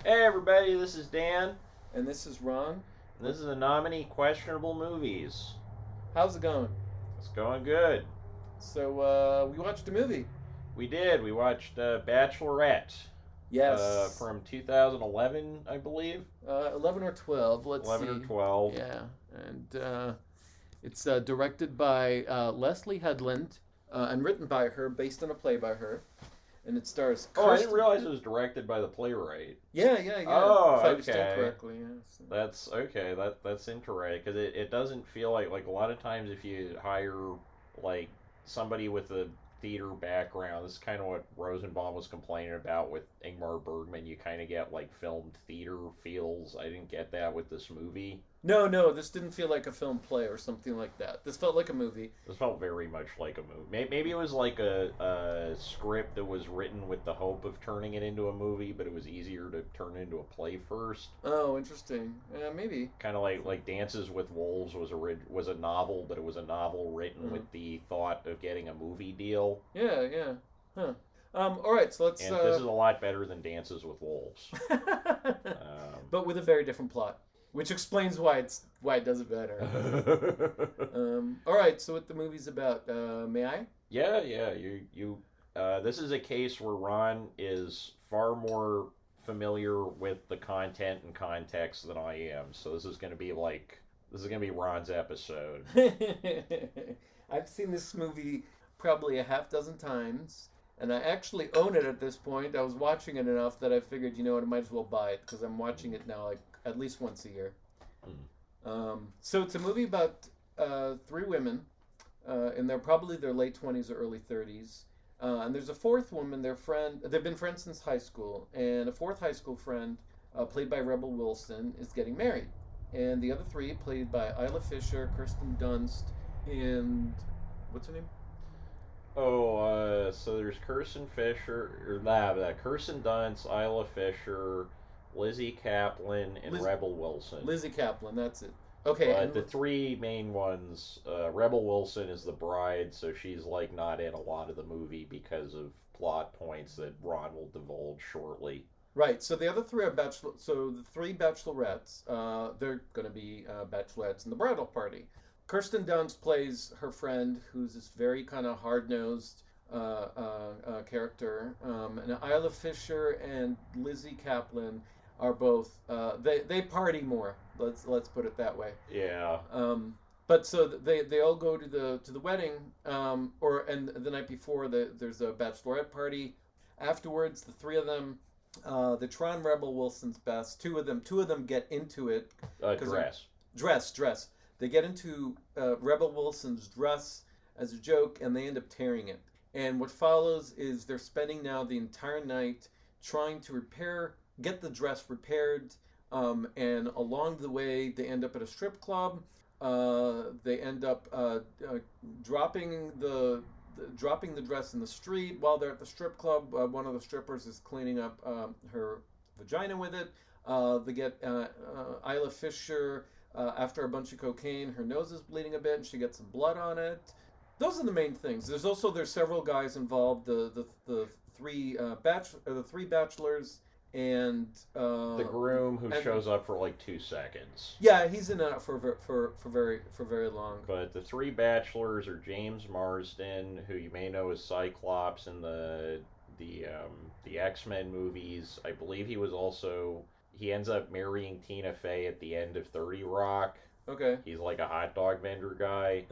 Hey everybody, this is Dan. And this is Ron. This is a nominee questionable movies. How's it going? It's going good. So, we watched a movie. We did. We watched Bachelorette. Yes. From 2011, I believe. 11 or 12. Let's 11 see. or 12. Yeah. And it's directed by Leslye Headland and written by her, based on a play by her. And it stars Kirsten... Oh, I didn't realize it was directed by the playwright. Yeah. Oh, if I okay. understand correctly, yeah. So. That's okay. That's interesting because it doesn't feel like a lot of times if you hire like somebody with a theater background, this is kind of what Rosenbaum was complaining about with Ingmar Bergman. You kind of get like filmed theater feels. I didn't get that with this movie. No, this didn't feel like a film play or something like that. This felt like a movie. This felt very much like a movie. Maybe it was like a script that was written with the hope of turning it into a movie, but it was easier to turn it into a play first. Oh, interesting. Yeah, maybe. Kind of like Dances with Wolves was a novel, but it was a novel written with the thought of getting a movie deal. Yeah. Huh. All right, so let's... And this is a lot better than Dances with Wolves. But with a very different plot. Which explains why it does it better. All right, so what the movie's about? May I? Yeah. You. This is a case where Ron is far more familiar with the content and context than I am. So this is going to be Ron's episode. I've seen this movie probably a half dozen times, and I actually own it at this point. I was watching it enough that I figured, you know what, I might as well buy it because I'm watching it now like at least once a year. So it's a movie about three women in probably their late 20s or early 30s. And there's a fourth woman, they've been friends since high school, and a fourth high school friend, played by Rebel Wilson, is getting married. And the other three, played by Isla Fisher, Kirsten Dunst, and what's her name? Oh, so there's Kirsten Dunst, Isla Fisher, Lizzy Caplan, and Rebel Wilson. Lizzy Caplan, that's it. Okay. But the three main ones, Rebel Wilson is the bride, so she's like not in a lot of the movie because of plot points that Ron will divulge shortly. Right. So the other three are So the three bachelorettes, they're going to be bachelorettes in the bridal party. Kirsten Dunst plays her friend, who's this very kind of hard-nosed character, and Isla Fisher and Lizzy Caplan are both they party more. Let's put it that way. Yeah. But so they all go to the wedding, and the night before there's a bachelorette party. Afterwards, the three of them, they try on Rebel Wilson's best. Two of them get into it. Dress. They get into Rebel Wilson's dress as a joke, and they end up tearing it. And what follows is they're spending now the entire night trying to get the dress repaired, and along the way they end up at a strip club. They end up dropping the dress in the street while they're at the strip club. One of the strippers is cleaning up her vagina with it. They get Isla Fisher after a bunch of cocaine. Her nose is bleeding a bit, and she gets some blood on it. Those are the main things. There's several guys involved. The three bachelors. And the groom who shows up for like 2 seconds. Yeah, he's in it for very long. But the three bachelors are James Marsden, who you may know as Cyclops in the X-Men movies. I believe he ends up marrying Tina Fey at the end of 30 Rock. Okay. He's like a hot dog vendor guy.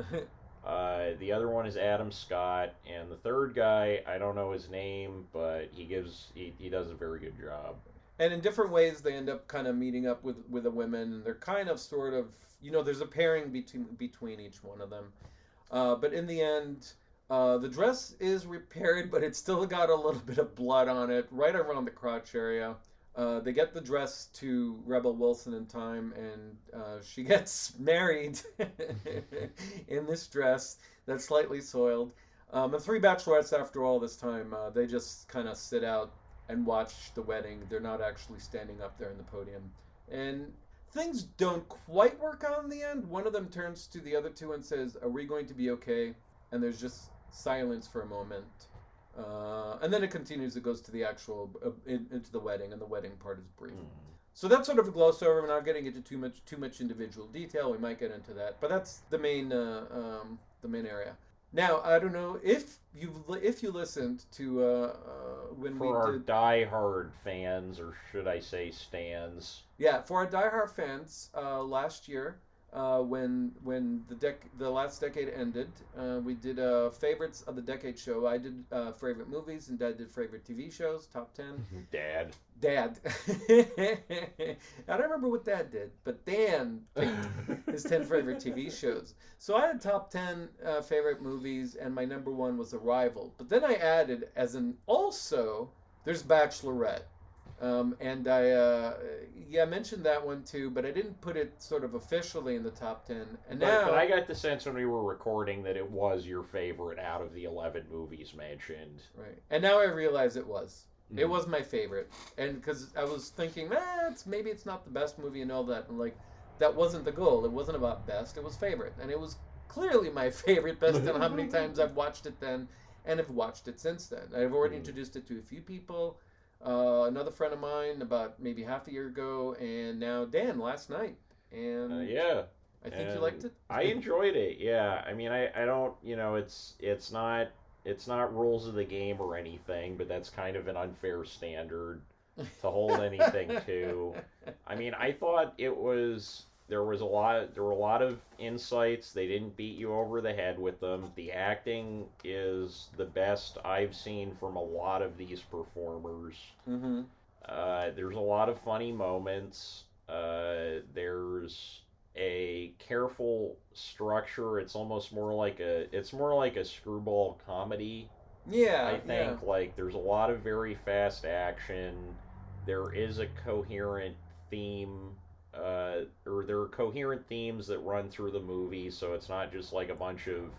The other one is Adam Scott, and the third guy, I don't know his name, but he does a very good job. And in different ways, they end up kind of meeting up with the women, and they're kind of sort of, there's a pairing between each one of them. But in the end, the dress is repaired, but it's still got a little bit of blood on it, right around the crotch area. They get the dress to Rebel Wilson in time, and she gets married in this dress that's slightly soiled. The three bachelorettes, after all this time, they just kind of sit out and watch the wedding. They're not actually standing up there in the podium. And things don't quite work out in the end. One of them turns to the other two and says, "Are we going to be okay?" And there's just silence for a moment. And then it continues. It goes to the actual into the wedding, and the wedding part is brief. Mm. So that's sort of a gloss over. We're not getting into too much individual detail. We might get into that, but that's the main area. Now I don't know if you listened to when For we our did diehard fans, or should I say stans. yeah for our diehard fans last year. When the last decade ended, we did favorites of the decade show. I did favorite movies, and Dad did favorite TV shows, top 10. Dad. I don't remember what Dad did, but Dan picked his 10 favorite TV shows. So I had top 10 favorite movies, and my number one was Arrival. But then I added, as an also, there's Bachelorette. And I mentioned that one too, but I didn't put it sort of officially in the top 10. And now, but I got the sense when we were recording that it was your favorite out of the 11 movies mentioned. Right. And now I realize it was. Mm. It was my favorite. And because I was thinking, maybe it's not the best movie and all that. And like, that wasn't the goal. It wasn't about best. It was favorite. And it was clearly my favorite based on how many times I've watched it then and have watched it since then. I've already introduced it to a few people. Another friend of mine about maybe half a year ago, and now Dan last night. And yeah, I think you liked it. I enjoyed it. Yeah, I mean, I don't, it's not rules of the game or anything, but that's kind of an unfair standard to hold anything to. I mean, I thought there were a lot of insights. They didn't beat you over the head with them. The acting is the best I've seen from a lot of these performers. Mm-hmm. There's a lot of funny moments. There's a careful structure. It's almost more like a screwball comedy. Yeah, I think like there's a lot of very fast action. There is a coherent theme. Or there are coherent themes that run through the movie, so it's not just like a bunch of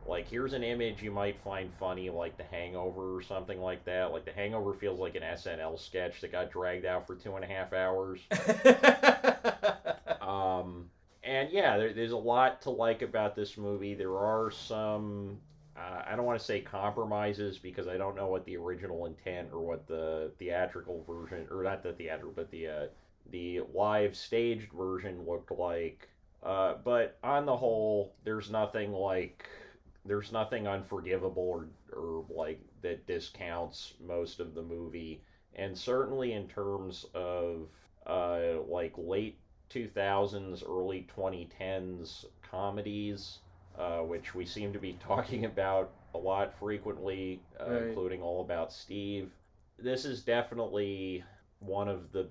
like, here's an image you might find funny, like The Hangover or something like that. Like The Hangover feels like an SNL sketch that got dragged out for 2.5 hours. And yeah, there's a lot to like about this movie. There are some I don't want to say compromises, because I don't know what the original intent or what the theatrical version, or not the theatrical, but the live staged version looked like. But on the whole, there's nothing unforgivable or like that discounts most of the movie. And certainly in terms of like late 2000s, early 2010s comedies, which we seem to be talking about a lot frequently, right. Including All About Steve. This is definitely one of the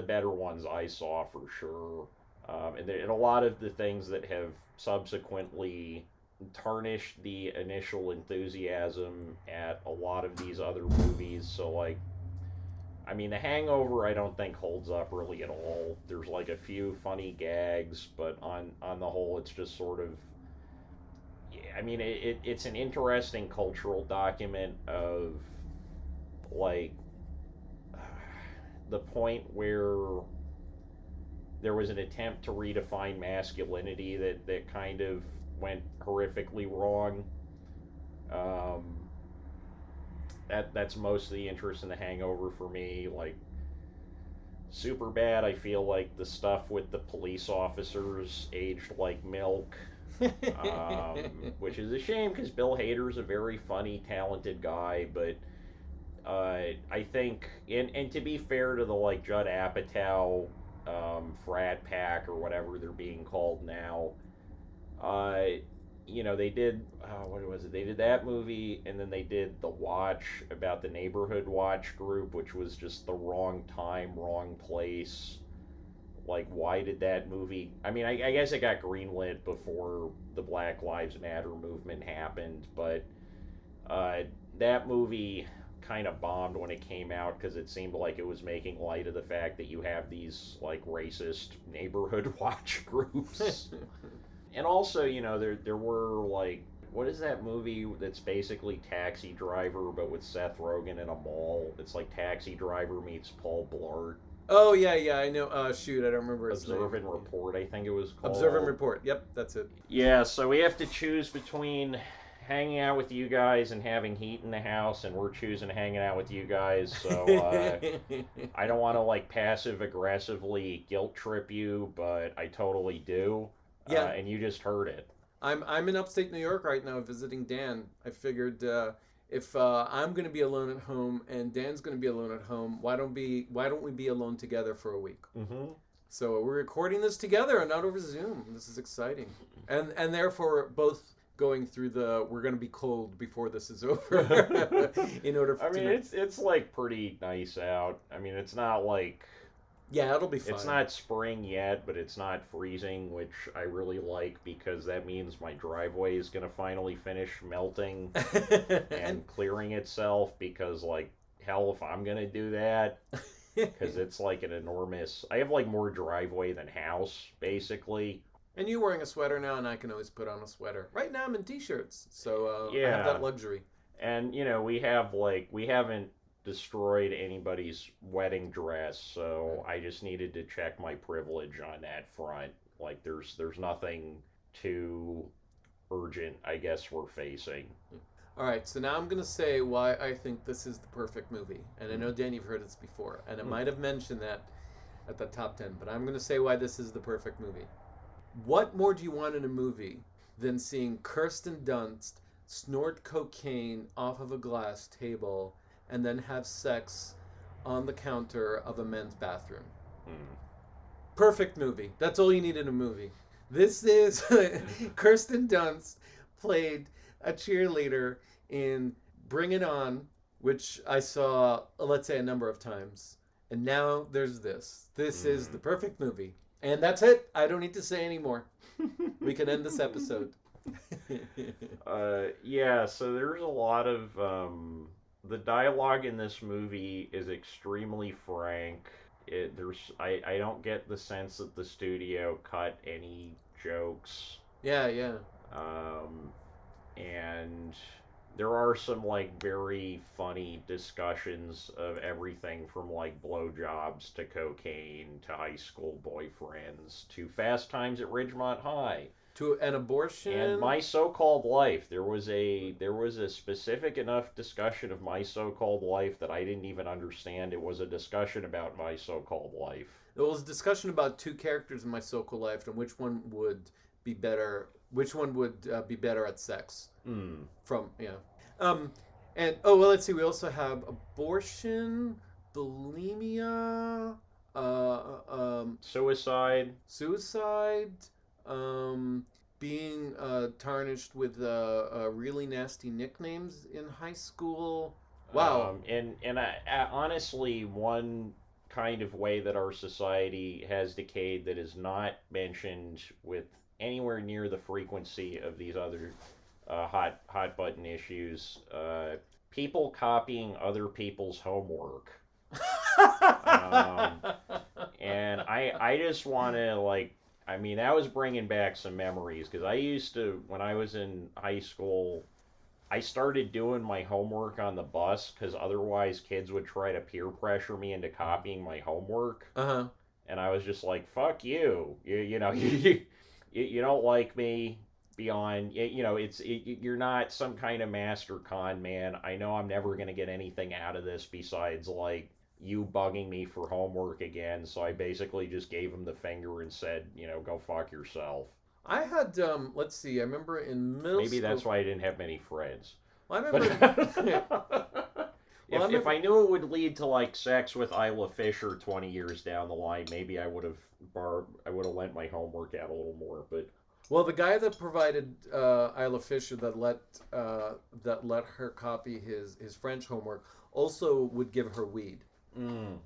better ones I saw for sure. And a lot of the things that have subsequently tarnished the initial enthusiasm at a lot of these other movies. So like, I mean, The Hangover I don't think holds up really at all. There's like a few funny gags, but on the whole, it's just sort of, I mean, it's an interesting cultural document of like the point where there was an attempt to redefine masculinity that kind of went horrifically wrong. That's most of the interest in The Hangover for me. Like, super bad, I feel like the stuff with the police officers aged like milk. Which is a shame, because Bill Hader's a very funny, talented guy, but I think, and to be fair to the like Judd Apatow frat pack or whatever they're being called now, they did what was it? They did that movie, and then they did The Watch about the Neighborhood Watch group, which was just the wrong time, wrong place. Like, why did that movie... I mean, I guess it got greenlit before the Black Lives Matter movement happened, but that movie kind of bombed when it came out, because it seemed like it was making light of the fact that you have these, like, racist neighborhood watch groups. And also, there were, like... What is that movie that's basically Taxi Driver, but with Seth Rogen in a mall? It's like Taxi Driver meets Paul Blart. Oh, yeah, I know. Shoot, I don't remember his name. Observe and Report, I think it was called. Observe and Report, yep, that's it. Yeah, so we have to choose between hanging out with you guys and having heat in the house, and we're choosing hanging out with you guys. So I don't want to like passive aggressively guilt trip you, but I totally do. Yeah. And you just heard it. I'm in upstate New York right now visiting Dan. I figured if I'm going to be alone at home and Dan's going to be alone at home, why don't we be alone together for a week? Mm-hmm. So we're recording this together and not over Zoom. This is exciting, and therefore both going through we're going to be cold before this is over. In order, I mean, it's like pretty nice out. I mean, it's not like. Yeah, it'll be fine. It's not spring yet, but it's not freezing, which I really like because that means my driveway is going to finally finish melting and clearing itself because, like, hell, if I'm going to do that, because it's like an enormous... I have, like, more driveway than house, basically. And you're wearing a sweater now, and I can always put on a sweater. Right now I'm in t-shirts, so yeah. I have that luxury. And, you know, we haven't destroyed anybody's wedding dress, so I just needed to check my privilege on that front. Like there's nothing too urgent, I guess, we're facing. All right, so now I'm going to say why I think this is the perfect movie. And I know, Dan, you've heard this before, and I might have mentioned that at the top 10, but I'm going to say why this is the perfect movie. What more do you want in a movie than seeing Kirsten Dunst snort cocaine off of a glass table and then have sex on the counter of a men's bathroom? Perfect movie. That's all you need in a movie. This is Kirsten Dunst played a cheerleader in Bring It On, which I saw, let's say, a number of times. And now there's this. This is the perfect movie. And that's it. I don't need to say any more. We can end this episode. Yeah, so there's a lot of... the dialogue in this movie is extremely frank. I don't get the sense that the studio cut any jokes. Yeah. And there are some like very funny discussions of everything from like blowjobs to cocaine to high school boyfriends to Fast Times at Ridgemont High. To an abortion. And My So-Called Life. There was a specific enough discussion of My So-Called Life that I didn't even understand. It was a discussion about My So-Called Life. There was a discussion about two characters in My So-Called Life and which one would be better. Which one would be better at sex? And let's see. We also have abortion, bulimia, suicide. Being tarnished with really nasty nicknames in high school. Wow. And honestly, one kind of way that our society has decayed that is not mentioned with anywhere near the frequency of these other hot button issues. People copying other people's homework. And I just want to like. I mean, that was bringing back some memories, because I used to, when I was in high school, I started doing my homework on the bus, because otherwise kids would try to peer pressure me into copying my homework. Uh-huh. And I was just like, fuck you. You know, you don't like me beyond, you know, you're not some kind of master con man. I know I'm never going to get anything out of this besides, like, you bugging me for homework again, so I basically just gave him the finger and said, you know, go fuck yourself. I had, let's see, I remember in middle school... Maybe that's why I didn't have many friends. Well, I remember... If I knew it would lead to, like, sex with Isla Fisher 20 years down the line, maybe I would have lent my homework out a little more, but... Well, the guy that provided Isla Fisher that let her copy his French homework also would give her weed.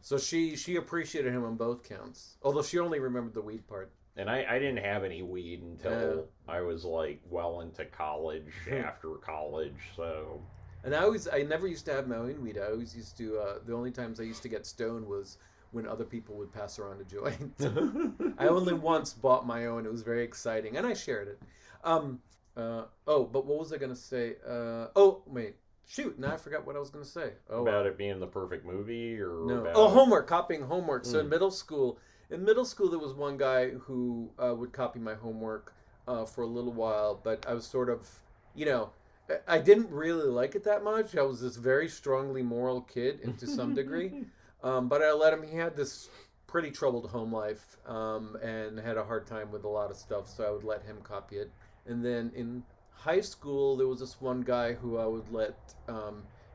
So she appreciated him on both counts, although she only remembered the weed part. And I didn't have any weed until I was like well into college, after college. So. And I never used to have my own weed. I always used to. The only times I used to get stoned was when other people would pass around a joint. I only once bought my own. It was very exciting, and I shared it. But what was I gonna say? Wait. Shoot, now I forgot what I was going to say. About it being the perfect movie, or no? About... Homework, copying homework. So in middle school, there was one guy who would copy my homework for a little while, but I was sort of, you know, I didn't really like it that much. I was this very strongly moral kid, and to some degree, but I let him. He had this pretty troubled home life, and had a hard time with a lot of stuff, so I would let him copy it. And then in high school, there was this one guy who I would let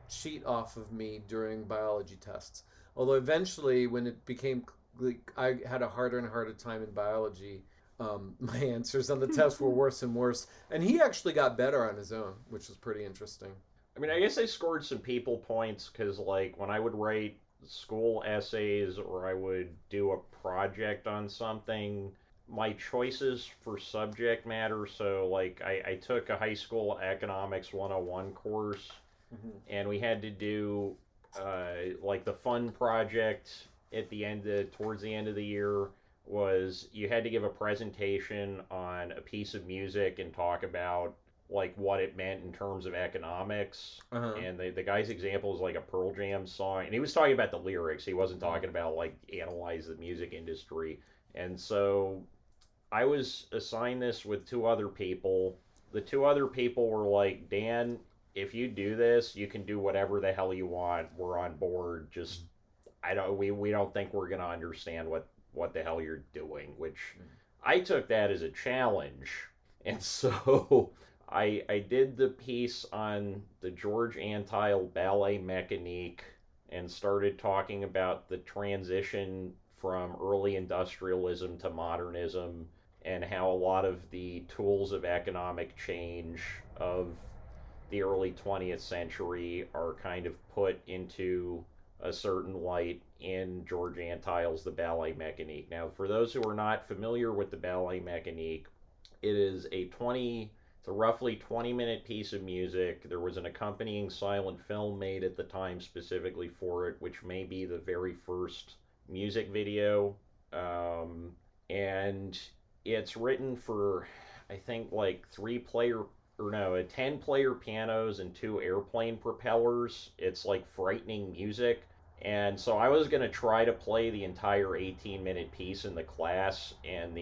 cheat off of me during biology tests. Although eventually, when it became like I had a harder and harder time in biology, my answers on the test were worse and worse, and he actually got better on his own, which was pretty interesting. I mean, I guess I scored some people points because, like, when I would write school essays or I would do a project on something, my choices for subject matter. So, like, I took a high school economics 101 course, and we had to do, like, the fun project at the end towards the end of the year was you had to give a presentation on a piece of music and talk about like what it meant in terms of economics. And the guy's example is like a Pearl Jam song, and he was talking about the lyrics. He wasn't talking about like analyze the music industry. And so I was assigned this with two other people. The two other people were like, Dan, if you do this, you can do whatever the hell you want. We're on board. Just we don't think we're gonna understand what the hell you're doing, which I took that as a challenge. And so I did the piece on the George Antheil Ballet Mécanique and started talking about the transition from early industrialism to modernism and how a lot of the tools of economic change of the early 20th century are kind of put into a certain light in George Antheil's The Ballet Mécanique. Now, for those who are not familiar with The Ballet Mécanique, it is it's a roughly 20-minute piece of music. There was an accompanying silent film made at the time specifically for it, which may be the very first music video. And it's written for, I think, like 10-player pianos and 2 airplane propellers. It's like frightening music. And so I was going to try to play the entire 18-minute piece in the class, and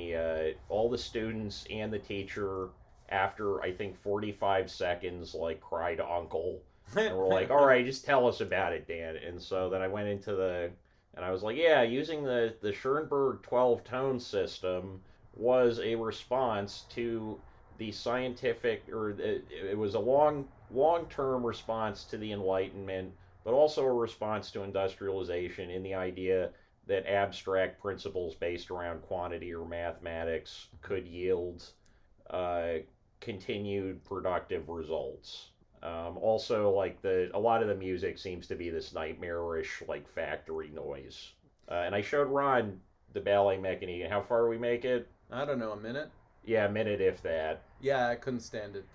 all the students and the teacher, after I think 45 seconds, like cried uncle. And we're like, all right, just tell us about it, Dan. And so then I went into and I was like, yeah, using the Schoenberg 12-tone system was a response to the scientific, it was a long-term response to the Enlightenment, but also a response to industrialization in the idea that abstract principles based around quantity or mathematics could yield continued productive results. Also, like a lot of the music seems to be this nightmarish, like factory noise. And I showed Ron the Ballet Mécanique. How far we make it? I don't know, a minute? Yeah, a minute if that. Yeah, I couldn't stand it.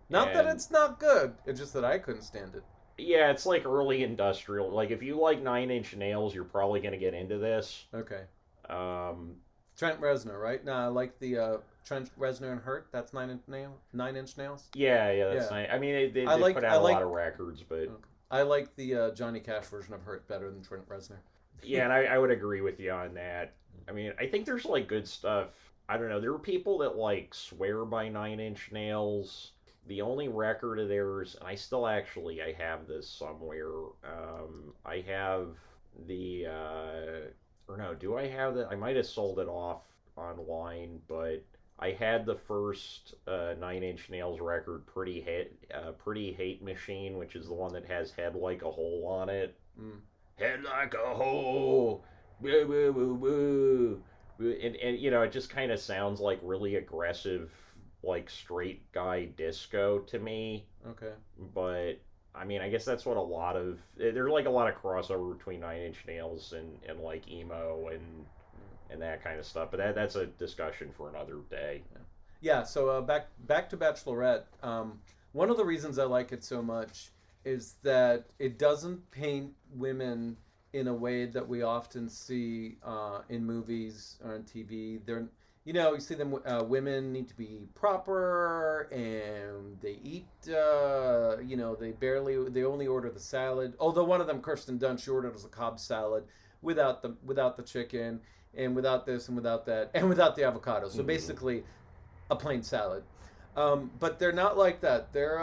Not that it's not good, it's just that I couldn't stand it. Yeah, it's like early industrial. Like, if you like Nine Inch Nails, you're probably going to get into this. Okay. Trent Reznor, right? No, I like the Trent Reznor and Hurt. That's Nine Inch Nails. Yeah, that's nice. I mean, they put out a lot of records, but okay. I like the Johnny Cash version of Hurt better than Trent Reznor. Yeah, and I would agree with you on that. I mean, I think there's like good stuff. I don't know. There are people that like swear by Nine Inch Nails. The only record of theirs, and I have this somewhere. I have do I have that? I might have sold it off online, but I had the first Nine Inch Nails record, Pretty Hate Machine, which is the one that has Head Like a Hole on it. Head like a hole. Woo, woo, woo, woo. And it just kind of sounds like really aggressive, like straight guy disco to me. Okay. But I mean, I guess that's what there's like a lot of crossover between Nine Inch Nails and like emo and that kind of stuff. But that's a discussion for another day. Yeah. So back to Bachelorette. One of the reasons I like it so much is that it doesn't paint women in a way that we often see in movies or on TV. You see them. Women need to be proper, and they eat. They only order the salad. Although one of them, Kirsten Dunst, she orders a Cobb salad without the chicken, and without this and without that, and without the avocado. So basically, a plain salad. But they're not like that. They're,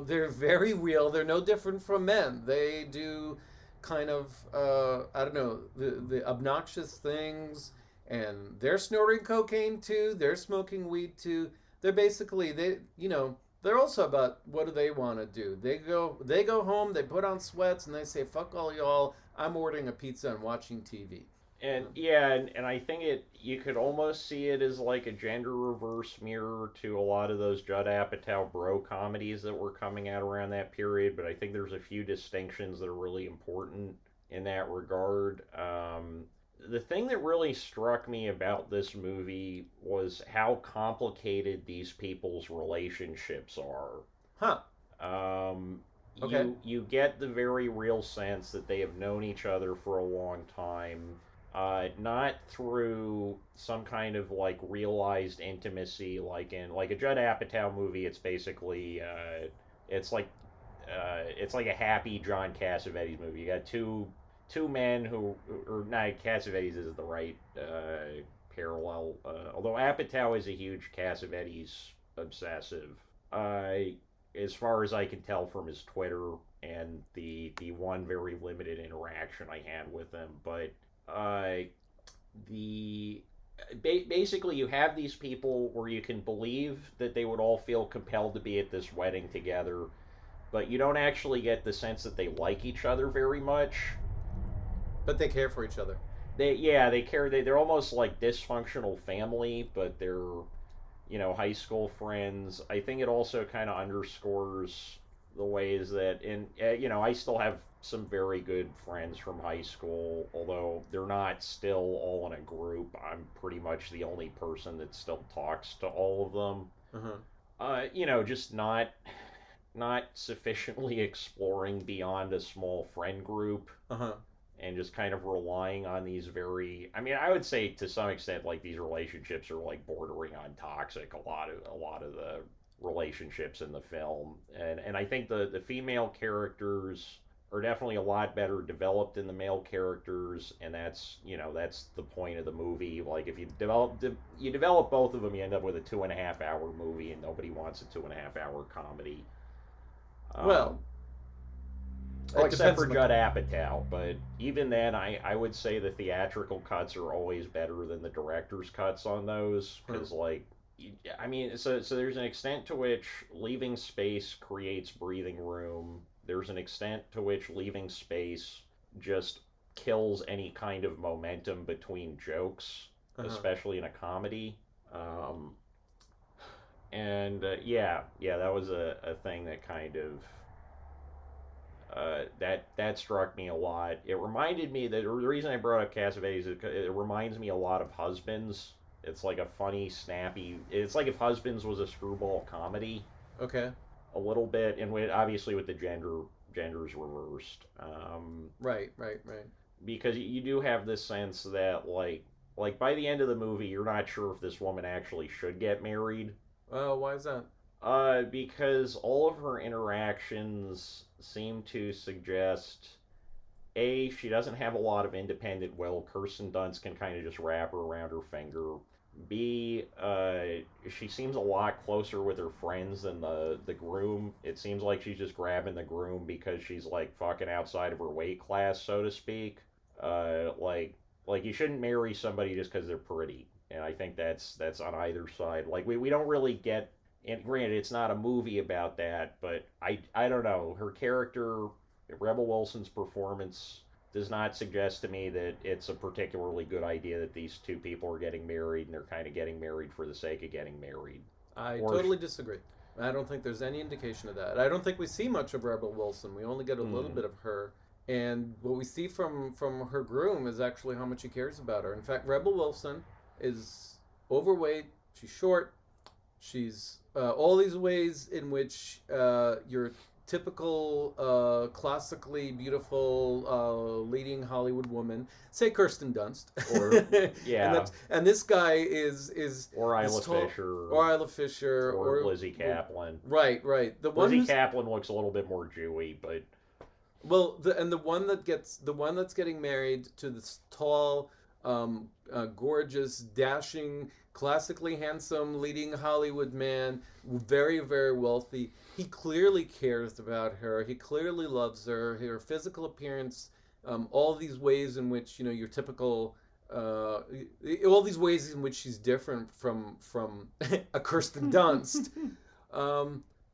they're very real. They're no different from men. They do kind of, I don't know, the obnoxious things, and they're snorting cocaine too. They're smoking weed too. They're basically, they're also about what do they want to do. They go home, they put on sweats, and they say, "Fuck all y'all. I'm ordering a pizza and watching TV." And yeah, and I think you could almost see it as like a gender reverse mirror to a lot of those Judd Apatow bro comedies that were coming out around that period. But I think there's a few distinctions that are really important in that regard. The thing that really struck me about this movie was how complicated these people's relationships are. Huh. Okay. You get the very real sense that they have known each other for a long time. Not through some kind of like realized intimacy, like in like a Judd Apatow movie. It's basically it's like a happy John Cassavetes movie. You got two men who, or not Cassavetes is the right parallel. Although Apatow is a huge Cassavetes obsessive. As far as I can tell from his Twitter and the one very limited interaction I had with him, but basically you have these people where you can believe that they would all feel compelled to be at this wedding together, but you don't actually get the sense that they like each other very much. But they care for each other. They care. They're almost like dysfunctional family, but they're high school friends. I think it also kind of underscores the ways that I still have some very good friends from high school, although they're not still all in a group. I'm pretty much the only person that still talks to all of them. Just not sufficiently exploring beyond a small friend group. And just kind of relying on these very, I would say to some extent, like, these relationships are like bordering on toxic, a lot of the relationships in the film. And I think the female characters are definitely a lot better developed than the male characters, and that's the point of the movie. Like, if you develop both of them, you end up with a 2.5-hour movie, and nobody wants a 2.5-hour comedy. Well, except for Judd Apatow, but even then, I would say the theatrical cuts are always better than the director's cuts on those, because so there's an extent to which leaving space creates breathing room. There's an extent to which leaving space just kills any kind of momentum between jokes, especially in a comedy. That was a thing that kind of that struck me a lot. It reminded me that the reason I brought up Cassavetes is it reminds me a lot of Husbands. It's like a funny, snappy. It's like if Husbands was a screwball comedy. Okay. A little bit, and obviously with the genders reversed. Right. Because you do have this sense that like by the end of the movie, you're not sure if this woman actually should get married. Why is that? Because all of her interactions seem to suggest, A, she doesn't have a lot of independent will. Kirsten Dunst can kind of just wrap her around her finger. B, she seems a lot closer with her friends than the groom. It seems like she's just grabbing the groom because she's like fucking outside of her weight class, so to speak. Like you shouldn't marry somebody just because they're pretty. And I think that's on either side. Like we don't really get. And granted, it's not a movie about that, but I don't know. Her character, Rebel Wilson's performance, does not suggest to me that it's a particularly good idea that these two people are getting married and they're kind of getting married for the sake of getting married. I totally disagree. I don't think there's any indication of that. I don't think we see much of Rebel Wilson. We only get a little bit of her. And what we see from her groom is actually how much he cares about her. In fact, Rebel Wilson is overweight. She's short. She's all these ways in which your typical classically beautiful leading Hollywood woman, say Kirsten Dunst, or yeah, and this guy is or Isla Fisher, or Isla Fisher, or Lizzy Caplan. Right. Lizzy Caplan looks a little bit more Jewy, but the one that's getting married to this tall, gorgeous, dashing, classically handsome, leading Hollywood man, very, very wealthy. He clearly cares about her. He clearly loves her. Her physical appearance, all these ways in which your typical, all these ways in which she's different from a Kirsten Dunst.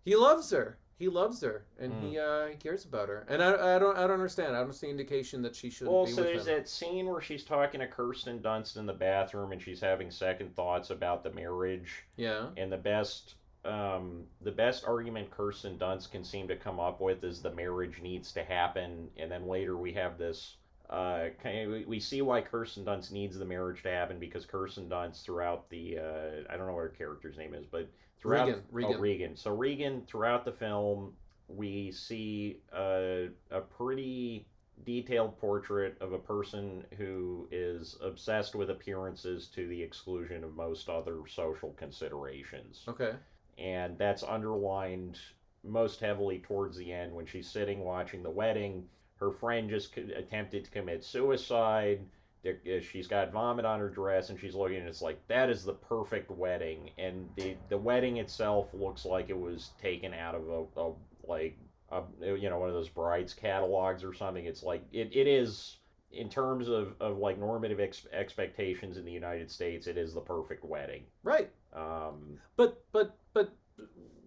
He loves her. He loves her, and he cares about her. And I don't understand. I don't see indication that she shouldn't be with him. Well, so there's that scene where she's talking to Kirsten Dunst in the bathroom, and she's having second thoughts about the marriage. Yeah. And the best argument Kirsten Dunst can seem to come up with is the marriage needs to happen, and then later we have this. We see why Kirsten Dunst needs the marriage to happen because Kirsten Dunst throughout the I don't know what her character's name is, but throughout Regan. Regan. So Regan throughout the film we see a pretty detailed portrait of a person who is obsessed with appearances to the exclusion of most other social considerations. Okay. And that's underlined most heavily towards the end when she's sitting watching the wedding. Her friend just attempted to commit suicide. She's got vomit on her dress, and she's looking, and it's like, that is the perfect wedding. And the wedding itself looks like it was taken out of one of those brides catalogs or something. It's like, it is, in terms of like normative expectations in the United States, it is the perfect wedding. Right. But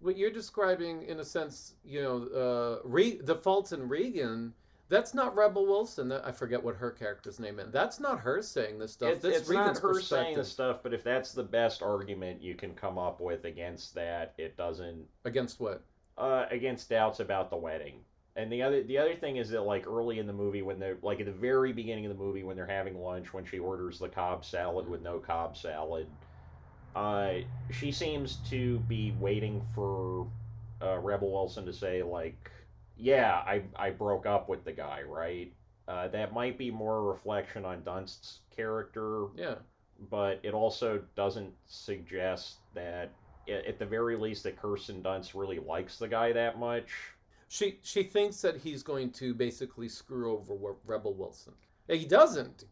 what you're describing, in a sense, the faults in Regan. That's not Rebel Wilson. I forget what her character's name is. That's not her saying this stuff. It's not her saying this stuff, but if that's the best argument you can come up with against that, it doesn't... Against what? Against doubts about the wedding. And the other thing is that, like, early in the movie, when they're, like, at the very beginning of the movie, when they're having lunch, when she orders the Cobb salad with no Cobb salad, she seems to be waiting for Rebel Wilson to say, like... Yeah, I broke up with the guy, right? That might be more a reflection on Dunst's character. Yeah. But it also doesn't suggest that, at the very least, that Kirsten Dunst really likes the guy that much. She thinks that he's going to basically screw over Rebel Wilson. He doesn't.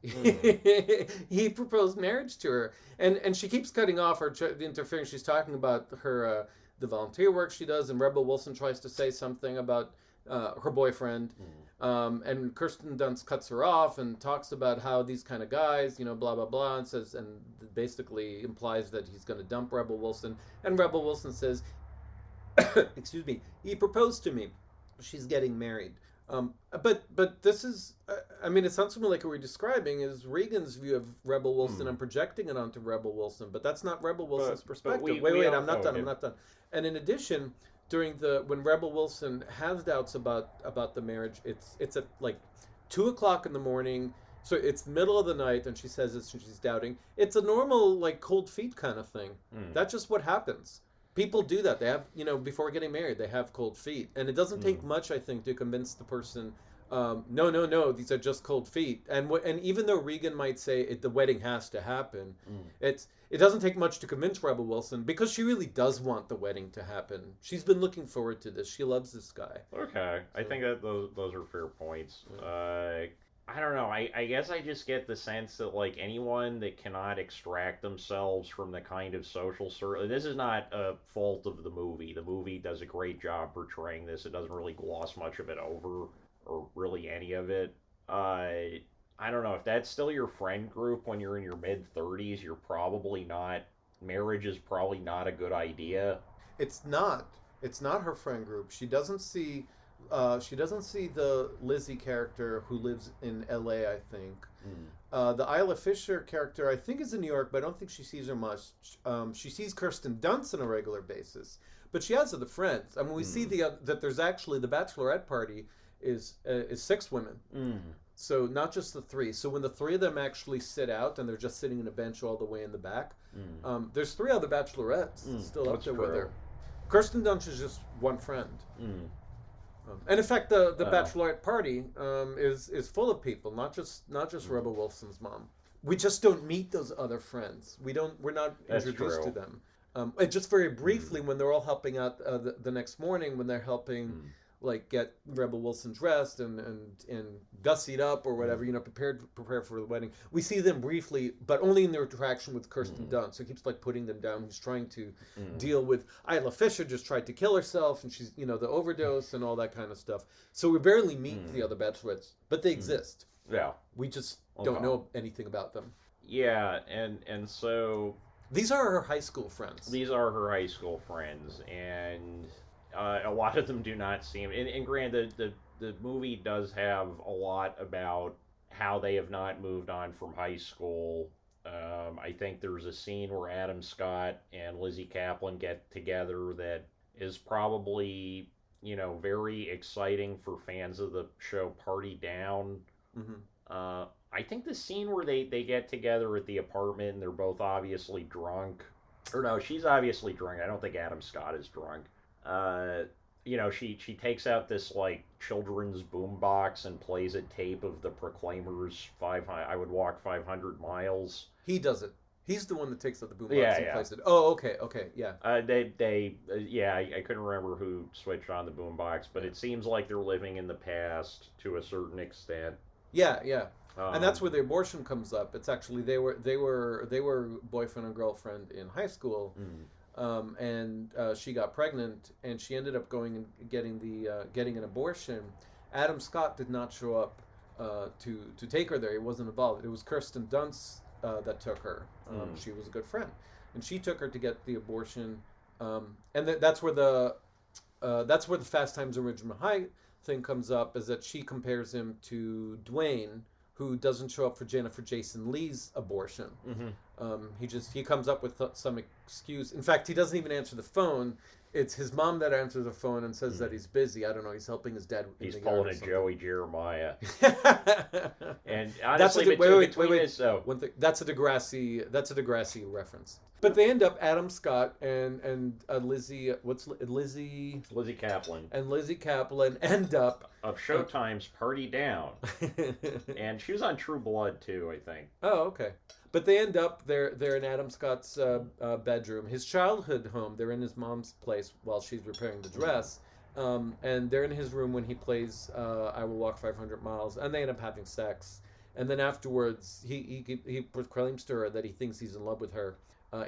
He proposed marriage to her. And she keeps cutting off her interfering. She's talking about her the volunteer work she does, and Rebel Wilson tries to say something about her boyfriend, and Kirsten Dunst cuts her off and talks about how these kind of guys, blah blah blah, and basically implies that he's going to dump Rebel Wilson. And Rebel Wilson says, "Excuse me, he proposed to me. She's getting married." But this is, it sounds to me like what we're describing is Regan's view of Rebel Wilson and projecting it onto Rebel Wilson, but that's not Rebel Wilson's perspective. Wait, I'm not done. And in addition, when Rebel Wilson has doubts about the marriage, it's at like 2:00 in the morning, so it's middle of the night, and she says it's she's doubting. It's a normal like cold feet kind of thing. That's just what happens. People do that. They have, before getting married, they have cold feet, and it doesn't take much, I think, to convince the person. No, these are just cold feet. And even though Regan might say the wedding has to happen, it doesn't take much to convince Rebel Wilson, because she really does want the wedding to happen. She's been looking forward to this. She loves this guy. Okay, so. I think that those are fair points. Yeah. I don't know. I guess I just get the sense that, like, anyone that cannot extract themselves from the kind of social circle... This is not a fault of the movie. The movie does a great job portraying this. It doesn't really gloss much of it over, or really any of it. I don't know. If that's still your friend group when you're in your mid-30s, you're probably not... Marriage is probably not a good idea. It's not. It's not her friend group. She doesn't see the Lizzy character who lives in L.A., I think. The Isla Fisher character, I think, is in New York, but I don't think she sees her much. She sees Kirsten Dunst on a regular basis, but she has other friends. We see that there's actually the Bachelorette party is 6 women. So not just the 3. So when the 3 of them actually sit out and they're just sitting in a bench all the way in the back, there's 3 other Bachelorettes still up there with her. Kirsten Dunst is just one friend. And in fact, the Bachelorette party is full of people, not just Rebel Wilson's mom. We just don't meet those other friends. We're not introduced to them. And just very briefly, when they're all helping out the next morning, when they're helping like get Rebel Wilson dressed and gussied up or whatever, prepare for the wedding. We see them briefly, but only in their interaction with Kirsten Dunst. So he keeps like putting them down. He's trying to deal with Isla Fisher just tried to kill herself, and she's the overdose and all that kind of stuff. So we barely meet the other bachelorettes, but they exist. Yeah, we just don't know anything about them. Yeah, and so these are her high school friends. These are her high school friends, and a lot of them do not seem. And granted, the movie does have a lot about how they have not moved on from high school. I think there's a scene where Adam Scott and Lizzy Caplan get together that is probably very exciting for fans of the show Party Down. I think the scene where they get together at the apartment and they're both obviously drunk. Or no, she's obviously drunk. I don't think Adam Scott is drunk. She takes out this like children's boombox and plays a tape of the Proclaimers' I Would Walk 500 Miles. He does it. He's the one that takes out the boombox and plays it. Oh, okay, yeah. I couldn't remember who switched on the boombox, but it seems like they're living in the past to a certain extent. Yeah. And that's where the abortion comes up. It's actually they were boyfriend and girlfriend in high school, and she got pregnant, and she ended up going and getting an abortion. Adam Scott did not show up to take her there. He wasn't involved. It was Kirsten Dunst that took her. She was a good friend, and she took her to get the abortion. And that's where the Fast Times at Ridgemont High thing comes up, is that she compares him to Dwayne, who doesn't show up for Jennifer Jason Leigh's abortion. He comes up with some excuse. In fact, he doesn't even answer the phone. It's his mom that answers the phone and says that he's busy. I don't know. He's helping his dad. He's pulling a Joey Jeremiah. And that's honestly, wait. One thing. That's a Degrassi reference. But they end up Adam Scott and Lizzy Caplan and Lizzy Caplan end up of Showtime's Party Down, and she was on True Blood too, I think. Oh, okay. But they end up they're in Adam Scott's bedroom, his childhood home. They're in his mom's place while she's repairing the dress, and they're in his room when he plays "I Will Walk 500 Miles," and they end up having sex. And then afterwards, he proclaims to her that he thinks he's in love with her.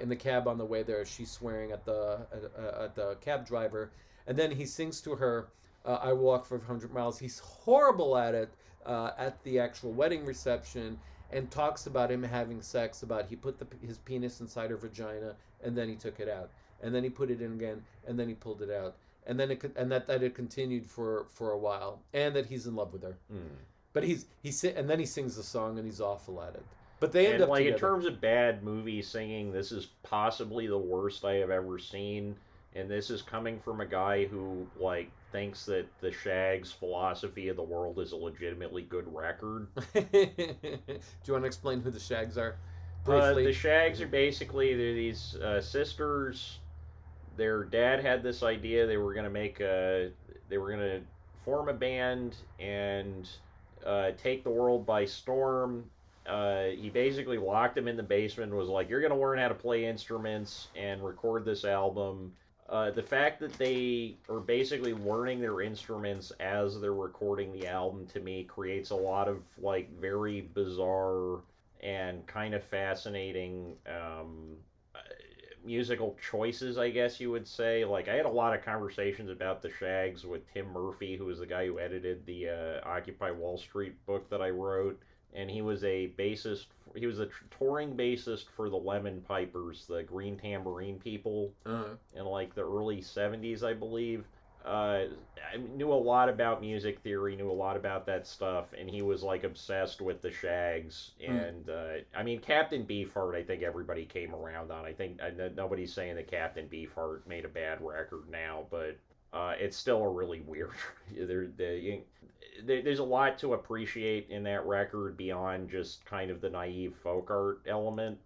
In the cab on the way there, she's swearing at the cab driver, and then he sings to her, "I Will Walk 500 Miles." He's horrible at it at the actual wedding reception, and talks about him having sex. About he put his penis inside her vagina, and then he took it out, and then he put it in again, and then he pulled it out, and then that it continued for a while, and that he's in love with her. But and then he sings the song, and he's awful at it. But they end up together. In terms of bad movie singing, this is possibly the worst I have ever seen, and this is coming from a guy who thinks that the Shags' philosophy of the world is a legitimately good record. Do you want to explain who the Shags are? Briefly. The Shags are basically these sisters. Their dad had this idea they were going to form a band and take the world by storm. He basically locked them in the basement and was like, "You're going to learn how to play instruments and record this album." The fact that they are basically learning their instruments as they're recording the album, to me, creates a lot of very bizarre and kind of fascinating musical choices, I guess you would say. I had a lot of conversations about the Shags with Tim Murphy, who was the guy who edited the Occupy Wall Street book that I wrote. And he was a bassist. He was a touring bassist for the Lemon Pipers, the Green Tambourine people, in the early '70s, I believe. I knew a lot about music theory, knew a lot about that stuff, and he was obsessed with the Shags. And Captain Beefheart, I think everybody came around on. I think nobody's saying that Captain Beefheart made a bad record now, but it's still a really weird. There's a lot to appreciate in that record beyond just kind of the naive folk art element,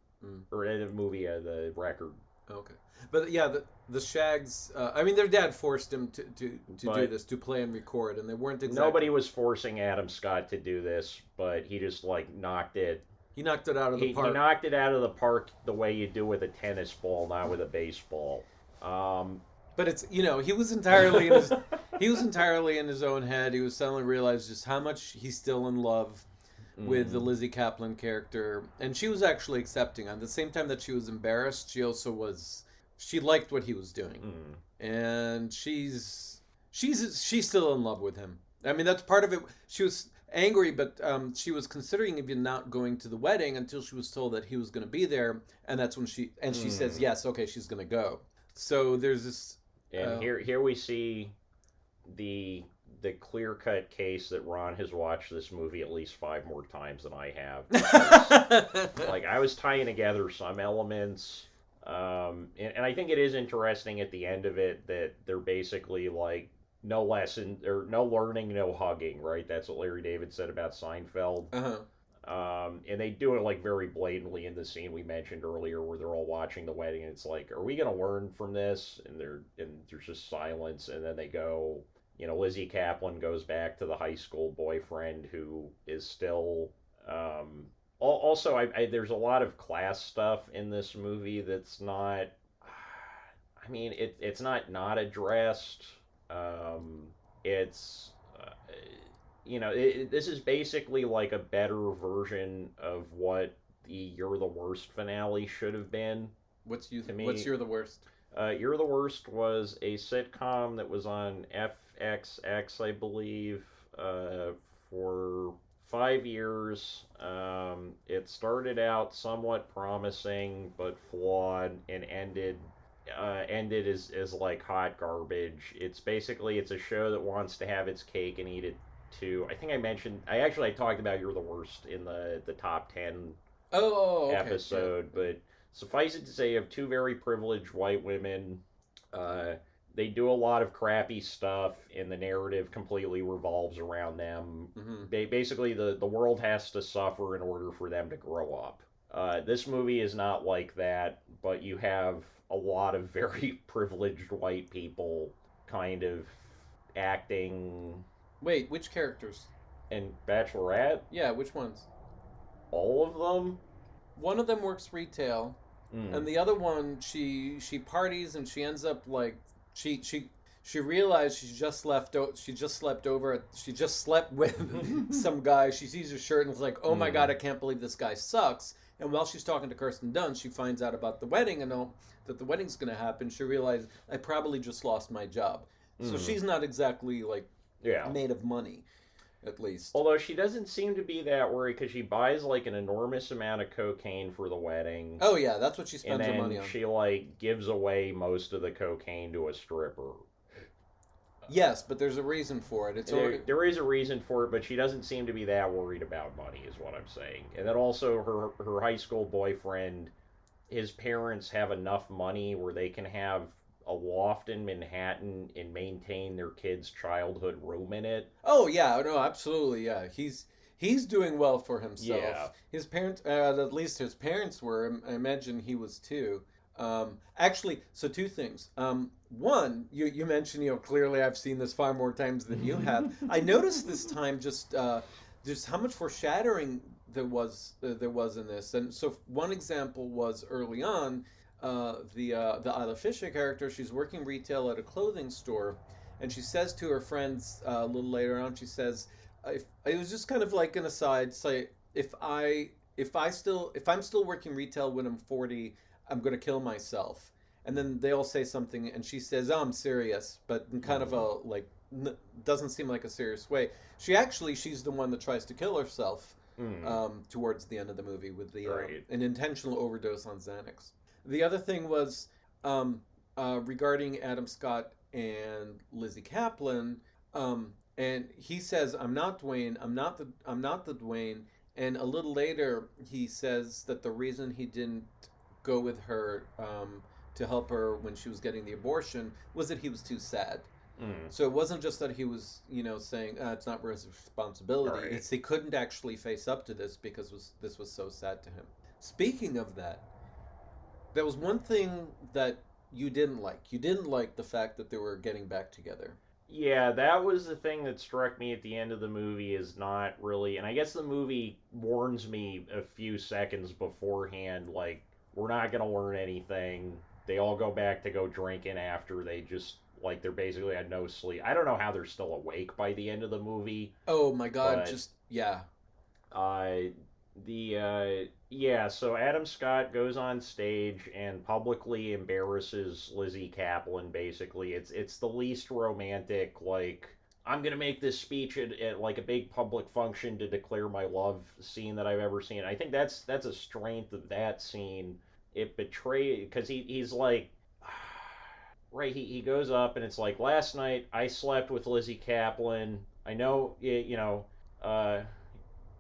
or the movie, the record. Okay, but yeah, the Shags. Their dad forced him to do this, to play and record, and they weren't exactly. Nobody was forcing Adam Scott to do this, but he just knocked it. He knocked it out of the park. He knocked it out of the park the way you do with a tennis ball, not with a baseball. But it's he was entirely in his own head. He was suddenly realized just how much he's still in love with the Lizzy Caplan character, and she was actually accepting. At the same time that she was embarrassed, she also was. She liked what he was doing, and she's still in love with him. I mean, that's part of it. She was angry, but she was considering even not going to the wedding until she was told that he was going to be there, and that's when she says yes, okay, she's going to go. So there's this, and here we see the clear-cut case that Ron has watched this movie at least 5 more times than I have. Because, like, I was tying together some elements, and I think it is interesting at the end of it that they're basically like, no lesson, or no learning, no hugging, right? That's what Larry David said about Seinfeld. And they do it like very blatantly in the scene we mentioned earlier where they're all watching the wedding, and it's like, are we going to learn from this? And there's just silence, and then they go, Lizzy Caplan goes back to the high school boyfriend who is still... also, there's a lot of class stuff in this movie that's not... I mean, it's not addressed. It's... this is basically like a better version of what the You're the Worst finale should have been. What's You're the Worst? You're the Worst was a sitcom that was on FXX, I believe, for 5 years. It started out somewhat promising, but flawed, and ended as like hot garbage. It's a show that wants to have its cake and eat it too. I think I talked about You're the Worst in the top 10 episode, yeah. But suffice it to say, you have 2 very privileged white women. They do a lot of crappy stuff, and the narrative completely revolves around them. Basically, the world has to suffer in order for them to grow up. This movie is not like that, but you have a lot of very privileged white people kind of acting... Wait, which characters? In Bachelorette? Yeah, which ones? All of them? One of them works retail, and the other one, she parties, and she ends up like... She realized she just slept with some guy. She sees his shirt and is like, oh my God, I can't believe this guy sucks. And while she's talking to Kirsten Dunst, she finds out about the wedding and that the wedding's going to happen. She realized, I probably just lost my job. So she's not exactly like made of money, at least. Although she doesn't seem to be that worried, because she buys like an enormous amount of cocaine for the wedding. Oh yeah, that's what she spends her money on. And then she like gives away most of the cocaine to a stripper. Yes, but there's a reason for it. There is a reason for it, but she doesn't seem to be that worried about money, is what I'm saying. And then also her high school boyfriend, his parents have enough money where they can have a loft in Manhattan and maintain their kid's childhood room in it. Oh yeah, no, absolutely, yeah. He's doing well for himself. Yeah. His parents, at least his parents were. I imagine he was too. Actually, so 2 things. One, you mentioned, clearly I've seen this far more times than you have. I noticed this time just how much foreshadowing there was in this. And so one example was early on, the Isla Fisher character, she's working retail at a clothing store, and she says to her friends a little later on, she says, it was just kind of like an aside, say, if I'm still working retail when I'm 40, I'm going to kill myself. And then they all say something, and she says, oh, I'm serious, but in kind of a, like, doesn't seem like a serious way. She's the one that tries to kill herself towards the end of the movie with an intentional overdose on Xanax. The other thing was regarding Adam Scott and Lizzy Caplan, and he says, I'm not Dwayne, I'm not the Dwayne, and a little later he says that the reason he didn't go with her to help her when she was getting the abortion was that he was too sad. So it wasn't just that he was, saying it's not his responsibility. Right. It's he couldn't actually face up to this because this was so sad to him. Speaking of that, there was one thing that you didn't like. You didn't like the fact that they were getting back together. Yeah, that was the thing that struck me at the end of the movie is not really... And I guess the movie warns me a few seconds beforehand, like, we're not going to learn anything. they all go back to go drinking after they just, like, they're basically had no sleep. I don't know how they're still awake by the end of the movie. Oh my God, But, yeah. Yeah, so Adam Scott goes on stage and publicly embarrasses Lizzy Caplan. Basically, it's the least romantic, like, I'm gonna make this speech at like a big public function to declare my love scene that I've ever seen. I think that's a strength of that scene. It betrays, because he's like, right, he goes up and it's like, last night I slept with Lizzy Caplan. I know, uh,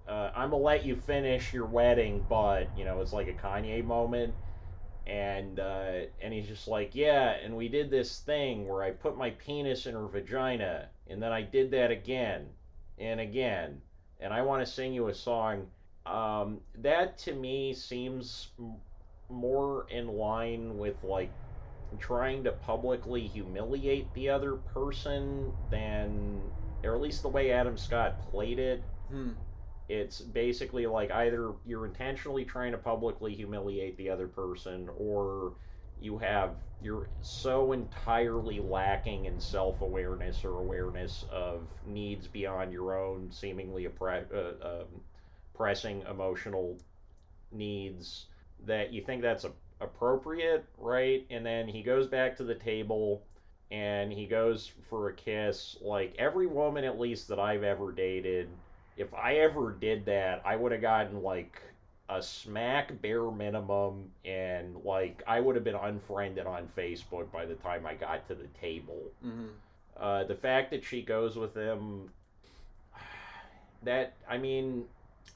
I'm gonna let you finish your wedding, but it's like a Kanye moment, and he's just like, yeah, and we did this thing where I put my penis in her vagina, and then I did that again and again, and I want to sing you a song. That to me seems more in line with like trying to publicly humiliate the other person than, or at least the way Adam Scott played it. It's basically like either you're intentionally trying to publicly humiliate the other person, or you're so entirely lacking in self-awareness or awareness of needs beyond your own seemingly pressing emotional needs that you think that's appropriate, right? And then he goes back to the table and he goes for a kiss. Like, every woman, at least that I've ever dated, if I ever did that, I would have gotten like a smack bare minimum, and like I would have been unfriended on Facebook by the time I got to the table. The fact that she goes with him, that, I mean,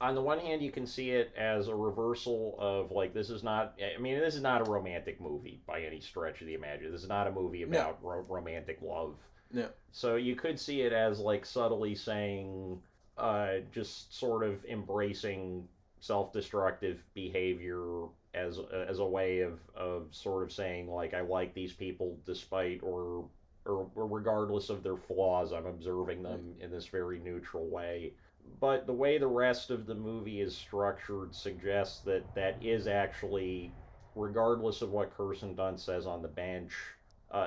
on the one hand, you can see it as a reversal of like, this is not a romantic movie by any stretch of the imagination. This is not a movie about romantic love. No. So you could see it as like subtly saying, just sort of embracing self-destructive behavior as a way of sort of saying like, I like these people despite or regardless of their flaws. I'm observing them in this very neutral way. But the way the rest of the movie is structured suggests that is actually, regardless of what Kirsten Dunst says on the bench,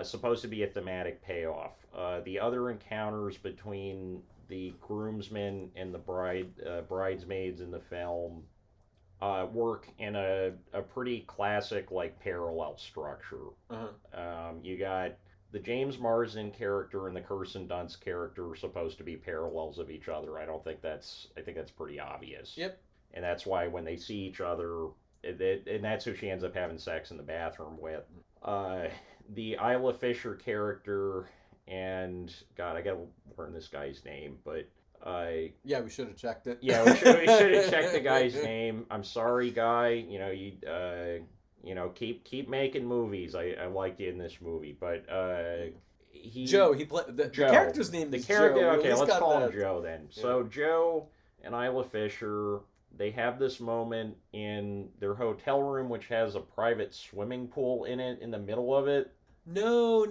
supposed to be a thematic payoff. The other encounters between the groomsmen and the bridesmaids in the film work in a pretty classic like parallel structure. You got the James Marsden character and the Kirsten Dunst character are supposed to be parallels of each other. I think that's pretty obvious. Yep. And that's why when they see each other, and that's who she ends up having sex in the bathroom with. The Isla Fisher character, and God, I gotta learn this guy's name, but yeah, we should have checked it. Yeah, we should have checked the guy's name. I'm sorry, guy. Keep making movies. I liked you in this movie, but Joe. He played the character's name. The is character. Joe. Okay, let's call him Joe then. Yeah. So Joe and Isla Fisher, they have this moment in their hotel room, which has a private swimming pool in it in the middle of it. No.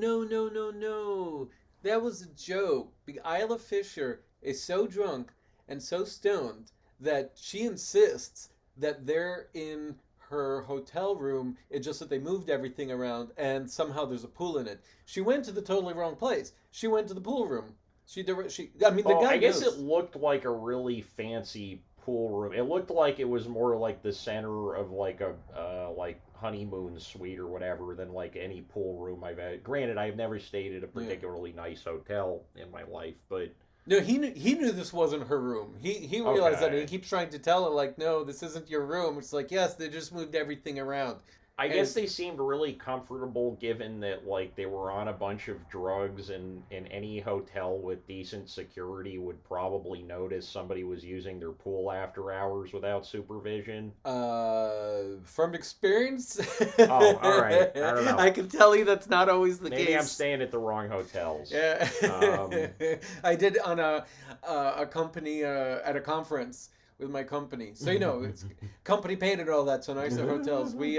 That was a joke. Isla Fisher is so drunk and so stoned that she insists that they're in her hotel room. It's just that they moved everything around and somehow there's a pool in it. She went to the totally wrong place. She went to the pool room. I guess it looked like a really fancy pool room. It looked like it was more like the center of like a like honeymoon suite or whatever than like any pool room I've had. Granted, I've never stayed at a particularly nice hotel in my life, but no, he knew this wasn't her room. He realized that, and he keeps trying to tell her like, no, this isn't your room. It's like, yes, they just moved everything around. I guess they seemed really comfortable given that like they were on a bunch of drugs, and any hotel with decent security would probably notice somebody was using their pool after hours without supervision. From experience? Oh, all right. I don't know. I can tell you that's not always the case. Maybe I'm staying at the wrong hotels. Yeah. I did on a company at a conference with my company. So, it's company paid and all that, so nicer hotels. We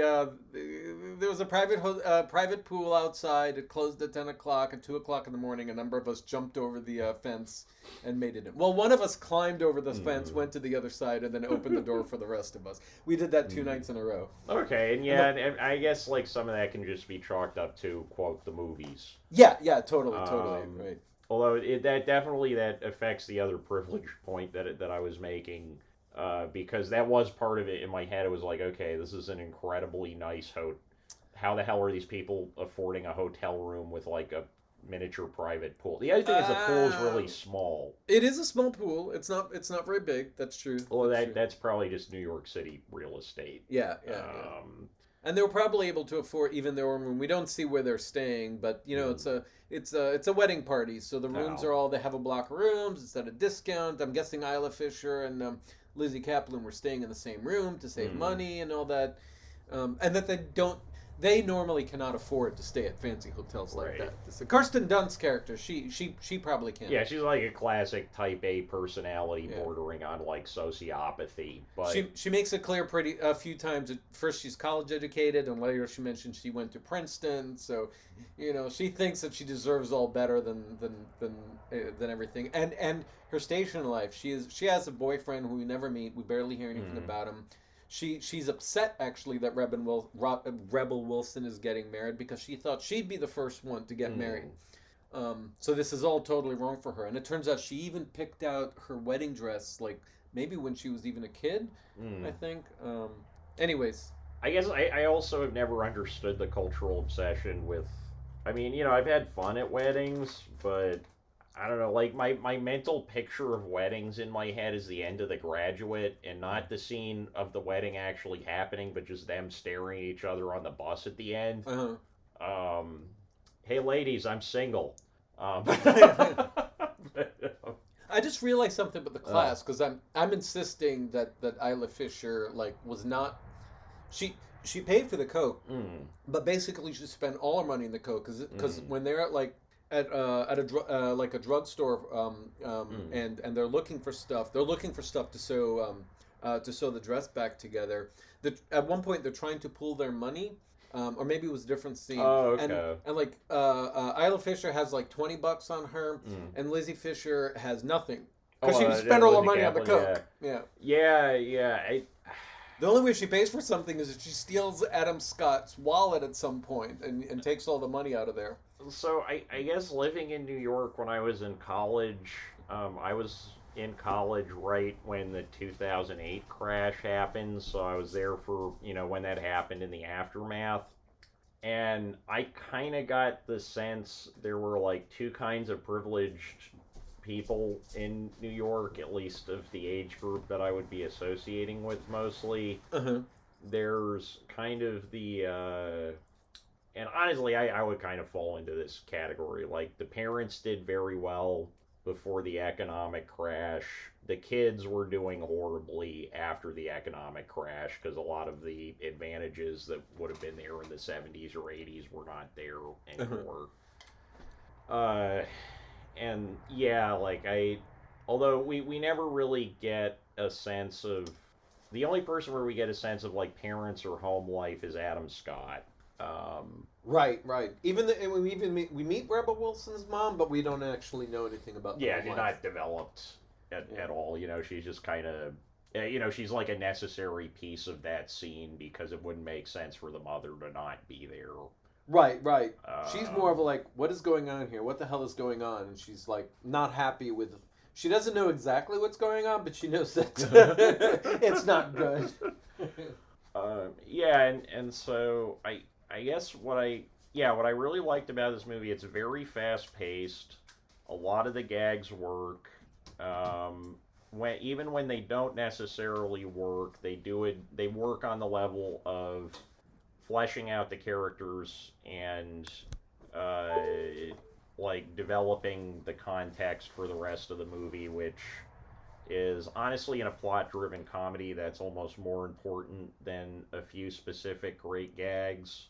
there was a private pool outside. It closed at 10 o'clock. At 2 o'clock in the morning, a number of us jumped over the fence and made it in. Well, one of us climbed over the fence, went to the other side, and then opened the door for the rest of us. We did that 2 nights in a row. Okay, and I guess like some of that can just be chalked up to, quote, the movies. Yeah, totally, right. Although that affects the other privilege point that I was making. Because that was part of it in my head. It was like, okay, this is an incredibly nice how the hell are these people affording a hotel room with like a miniature private pool? The other thing is the pool is really small. It is a small pool. It's not very big. That's true. Well, that's probably just New York City real estate. Yeah. And they were probably able to afford even their own room. We don't see where they're staying, but it's a wedding party, so the rooms are all, they have a block of rooms. It's at a discount. I'm guessing Isla Fisher and Lizzy Caplan were staying in the same room to save money and all that, and that they normally cannot afford to stay at fancy hotels like that. The Kirsten Dunst character, she probably can. Yeah, she's like a classic type A personality, bordering on like sociopathy. But she makes it clear a few times. At first, she's college educated, and later she mentioned she went to Princeton. So, she thinks that she deserves all better than everything. And her station in life, she has a boyfriend who we never meet. We barely hear anything about him. She's upset actually that Rebel Wilson is getting married because she thought she'd be the first one to get married. So this is all totally wrong for her. And it turns out she even picked out her wedding dress like maybe when she was even a kid, I think. Anyways. I guess I also have never understood the cultural obsession with... I mean, I've had fun at weddings, but... I don't know, like, my mental picture of weddings in my head is the end of The Graduate, and not the scene of the wedding actually happening, but just them staring at each other on the bus at the end. Hey, ladies, I'm single. I just realized something about the class, because I'm insisting that Isla Fisher, like, was not... She paid for the Coke, but basically she spent all her money in the Coke, because when they're at, like... At a drugstore, and they're looking for stuff. They're looking for stuff to sew the dress back together. At one point, they're trying to pool their money, or maybe it was a different scene. Oh, okay. And like Isla Fisher has like $20 on her, and Lizzy Fisher has nothing because she spent all her money on the Coke. Yeah. The only way she pays for something is if she steals Adam Scott's wallet at some point and takes all the money out of there. So I guess living in New York when I was in college, I was in college right when the 2008 crash happened, so I was there for, when that happened in the aftermath. And I kind of got the sense there were like two kinds of privileged people in New York, at least of the age group that I would be associating with mostly. There's kind of the... And honestly, I would kind of fall into this category. Like, the parents did very well before the economic crash. The kids were doing horribly after the economic crash because a lot of the advantages that would have been there in the 70s or 80s were not there anymore. And yeah, like although we never really get a sense of... The only person where we get a sense of, like, parents or home life is Adam Scott. Right. We meet Rebel Wilson's mom, but we don't actually know anything about. Yeah, she's not developed at all. She's just kind of, she's like a necessary piece of that scene because it wouldn't make sense for the mother to not be there. Right. She's more of a like, what is going on here? What the hell is going on? And she's like not happy with. She doesn't know exactly what's going on, but she knows that it's not good. And so I guess what I really liked about this movie, it's very fast paced. A lot of the gags work. Even when they don't necessarily work, they work on the level of fleshing out the characters and like developing the context for the rest of the movie, which is honestly in a plot-driven comedy that's almost more important than a few specific great gags.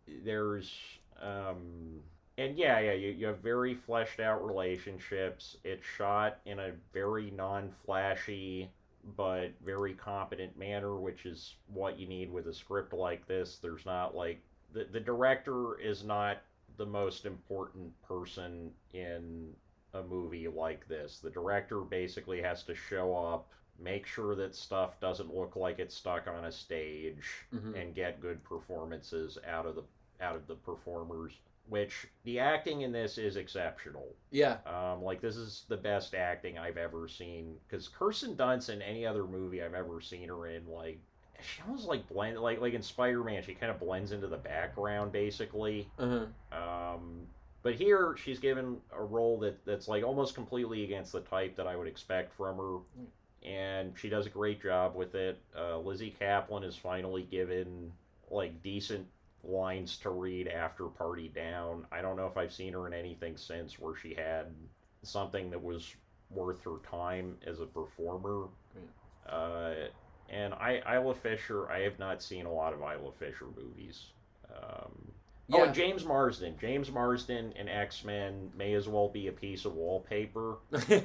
There's and you have very fleshed out relationships. It's shot in a very non-flashy, but very competent manner, which is what you need with a script like this. There's not like the director is not the most important person in a movie like this. The director basically has to show up, make sure that stuff doesn't look like it's stuck on a stage, and get good performances out of the performers. Which the acting in this is exceptional. Yeah. Like this is the best acting I've ever seen. Because Kirsten Dunst in any other movie I've ever seen her in, like she almost like blend like in Spider-Man, she kind of blends into the background basically. But here she's given a role that's like almost completely against the type that I would expect from her, and she does a great job with it. Lizzy Caplan is finally given like decent lines to read after Party Down. I don't know if I've seen her in anything since where she had something that was worth her time as a performer. And Isla Fisher, I have not seen a lot of Isla Fisher movies. Oh, and James Marsden. James Marsden in X-Men may as well be a piece of wallpaper. I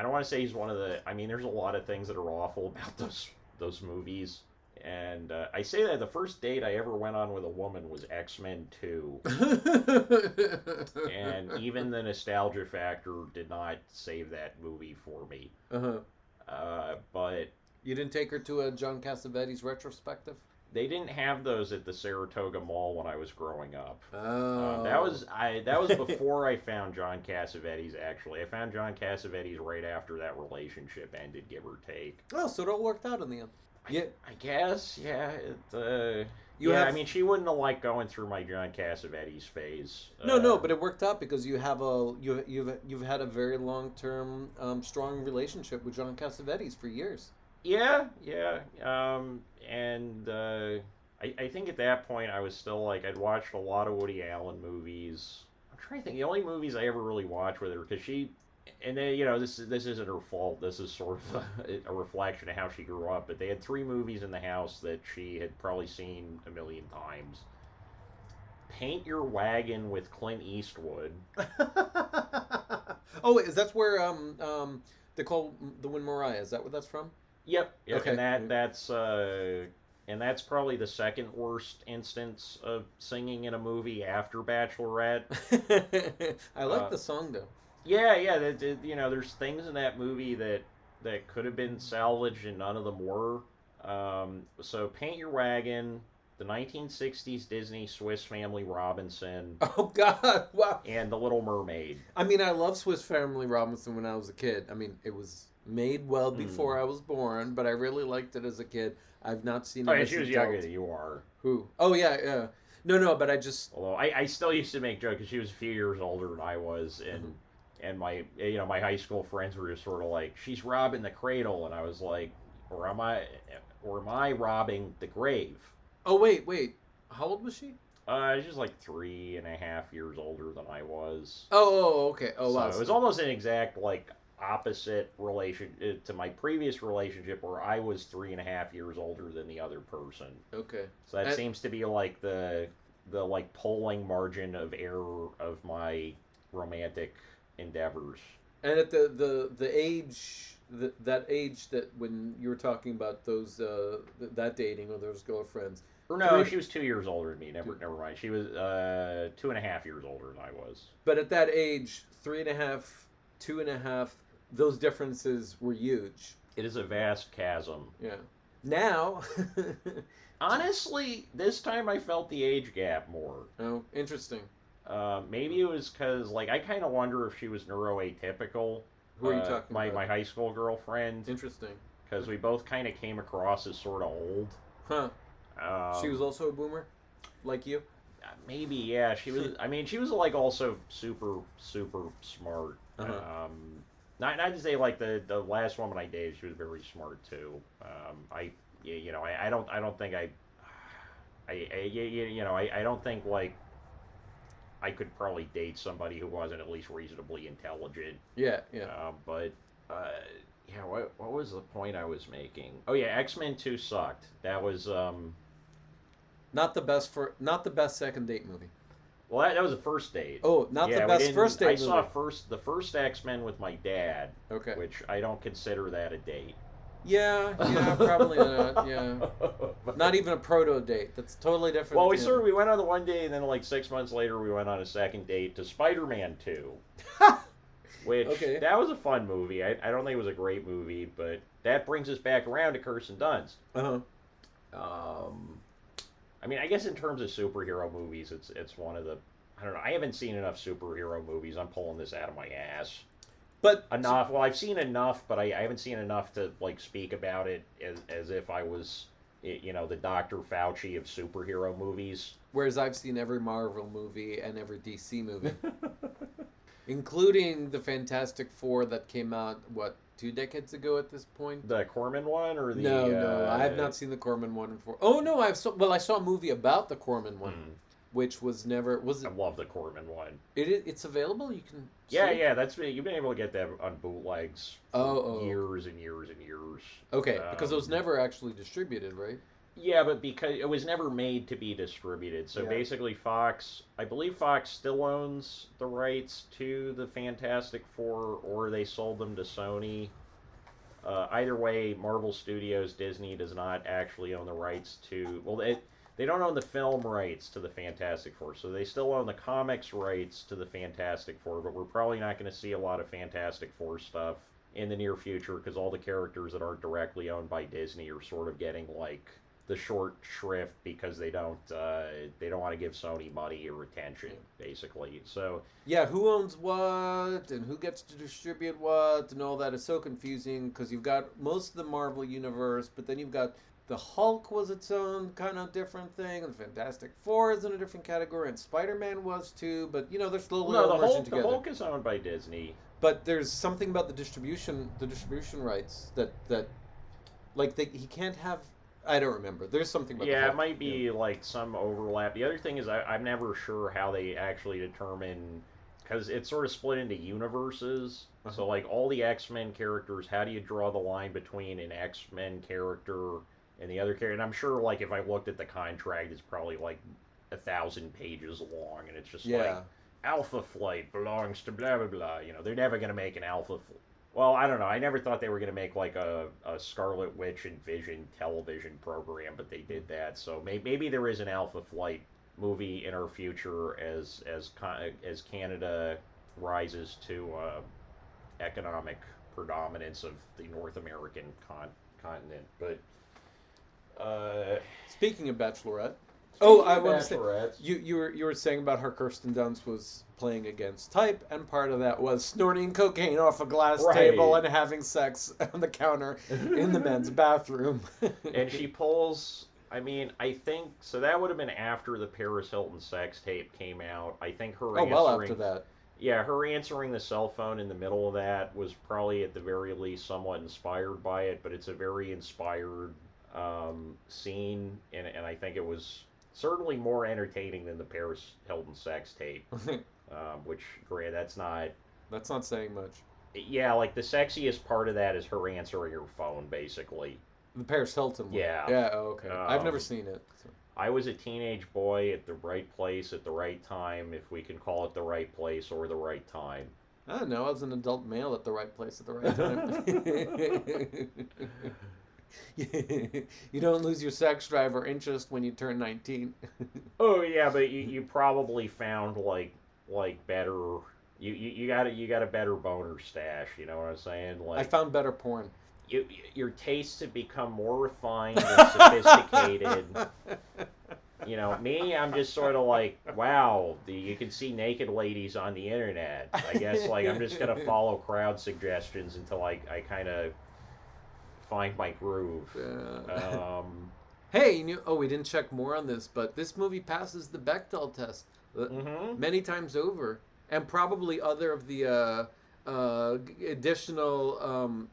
don't want to say he's one of the... I mean, there's a lot of things that are awful about those movies. And I say that the first date I ever went on with a woman was X-Men 2. And even the nostalgia factor did not save that movie for me. But... You didn't take her to a John Cassavetes retrospective? They didn't have those at the Saratoga Mall when I was growing up. Oh. That was before I found John Cassavetes, actually. I found John Cassavetes right after that relationship ended, give or take. Oh, so it all worked out in the end. I guess, yeah. I mean, she wouldn't have liked going through my John Cassavetes phase. No, but it worked out because you have you've had a very long-term, strong relationship with John Cassavetes for years. Yeah. I think at that point I was still like, I'd watched a lot of Woody Allen movies. I'm trying to think. The only movies I ever really watched with her, because she, and then, this isn't her fault. This is sort of a reflection of how she grew up. But they had 3 movies in the house that she had probably seen a million times. Paint Your Wagon with Clint Eastwood. Oh, that's where they call the Win Mariah. Is that where that's from? Yep. Okay. And that's probably the second worst instance of singing in a movie after Bachelorette. I like the song though. Yeah. There's things in that movie that could have been salvaged and none of them were. So Paint Your Wagon, the 1960s Disney Swiss Family Robinson. Oh God! Wow. And The Little Mermaid. I mean, I love Swiss Family Robinson when I was a kid. I mean, it was made well before I was born, but I really liked it as a kid. I've not seen it. Oh, yeah, she was younger than you are. Who? Oh, yeah. No, but I just... Although, I still used to make jokes, because she was a few years older than I was, and my high school friends were just sort of like, she's robbing the cradle, and I was like, or am I robbing the grave? Oh, wait. How old was she? She was like 3.5 years older than I was. Oh, okay. Oh, wow. So it was almost an exact, like, opposite relation to my previous relationship, where I was 3.5 years older than the other person. Okay. So that seems to be like the like polling margin of error of my romantic endeavors. And at the age that age that when you were talking about those that dating or those girlfriends. Or no, she was 2 years older than me. Never mind. She was 2.5 years older than I was. But at that age, 3.5, 2.5. Those differences were huge. It is a vast chasm. Yeah. Now... Honestly, this time I felt the age gap more. Oh, interesting. Maybe it was because, like, I kind of wonder if she was neuroatypical. Who are you talking about? My high school girlfriend. Interesting. Because we both kind of came across as sort of old. Huh. She was also a boomer? Like you? Maybe, yeah. She was, I mean, she was, like, also super, super smart. Not to say, like, the last woman I dated, she was very smart too. I don't think I don't think, like, I could probably date somebody who wasn't at least reasonably intelligent. Yeah. What was the point I was making? Oh yeah, X-Men 2 sucked. That was not the best second date movie. Well, that was a first date. Oh, not Yeah, the we best didn't. first date I movie. saw the first X-Men with my dad, Okay. which I don't consider that a date. Yeah, probably not. Yeah, not even a proto date. That's totally different. Well, Yeah. we went on the one day, and then like 6 months later, we went on a second date to Spider-Man 2, which Okay. that was a fun movie. I don't think it was a great movie, but that brings us back around to Kirsten Dunst. Uh-huh. I mean, I guess in terms of superhero movies, it's one of the. I don't know. I haven't seen enough superhero movies. I'm pulling this out of my ass. But Enough. Well, I've seen enough, but I haven't seen enough to like speak about it as if I was, the Dr. Fauci of superhero movies. whereas I've seen every Marvel movie and every DC movie, including the Fantastic Four that came out 2 decades ago at this point. The Corman one or the No, I have not seen the Corman one before. Oh no, I saw a movie about the Corman one, which was never was I it. love the Corman one. It's available. You can. Yeah, see it? yeah, that's you've been able to get that on bootlegs for years and years and years. Okay, because it was never actually distributed, right? Yeah, but because it was never made to be distributed. So basically I believe Fox still owns the rights to the Fantastic Four, or they sold them to Sony. Either way, Marvel Studios, Disney does not actually own the rights to... Well, they don't own the film rights to the Fantastic Four, so they still own the comics rights to the Fantastic Four, but we're probably not going to see a lot of Fantastic Four stuff in the near future, because all the characters that aren't directly owned by Disney are sort of getting, like, the short shrift because they don't want to give Sony money or attention, basically. So yeah, who owns what and who gets to distribute what and all that is so confusing because you've got most of the Marvel universe, but then you've got the Hulk was its own kind of different thing, and the Fantastic Four is in a different category, and Spider-Man was too. But they're slowly all merging together. The Hulk is owned by Disney, but there's something about the distribution rights that he can't have. I don't remember. There's something about it might be like some overlap. The other thing is I'm never sure how they actually determine, because it's sort of split into universes. Uh-huh. So like all the X-Men characters, how do you draw the line between an X-Men character and the other character? And I'm sure like if I looked at the contract, it's probably like 1,000 pages long, and it's just like Alpha Flight belongs to blah blah blah. They're never gonna make an Alpha. Well, I don't know. I never thought they were going to make like a Scarlet Witch and Vision television program, but they did that. So maybe there is an Alpha Flight movie in our future as Canada rises to economic predominance of the North American continent. But speaking of Bachelorette. I want to say you were saying about how Kirsten Dunst was playing against type, and part of that was snorting cocaine off a glass table and having sex on the counter in the men's bathroom. And she pulls. I mean, I think so. That would have been after the Paris Hilton sex tape came out. I think her. After that. Yeah, her answering the cell phone in the middle of that was probably at the very least somewhat inspired by it, but it's a very inspired scene, and I think it was certainly more entertaining than the Paris Hilton sex tape, which, great, that's not saying much. Yeah, like the sexiest part of that is her answering her phone, basically. The Paris Hilton one. Yeah. Yeah, okay. I've never seen it. So. I was a teenage boy at the right place at the right time, if we can call it the right place or the right time. I don't know. I was an adult male at the right place at the right time. You don't lose your sex drive or interest when you turn 19. Oh yeah, but you probably found like better. You got a better boner stash. You know what I'm saying? Like, I found better porn. Your tastes have become more refined and sophisticated. Me, I'm just sort of like, wow, you can see naked ladies on the internet. I guess like I'm just gonna follow crowd suggestions until I kind of find my groove. Hey, we didn't check more on this, but this movie passes the Bechdel test many times over, and probably other of the additional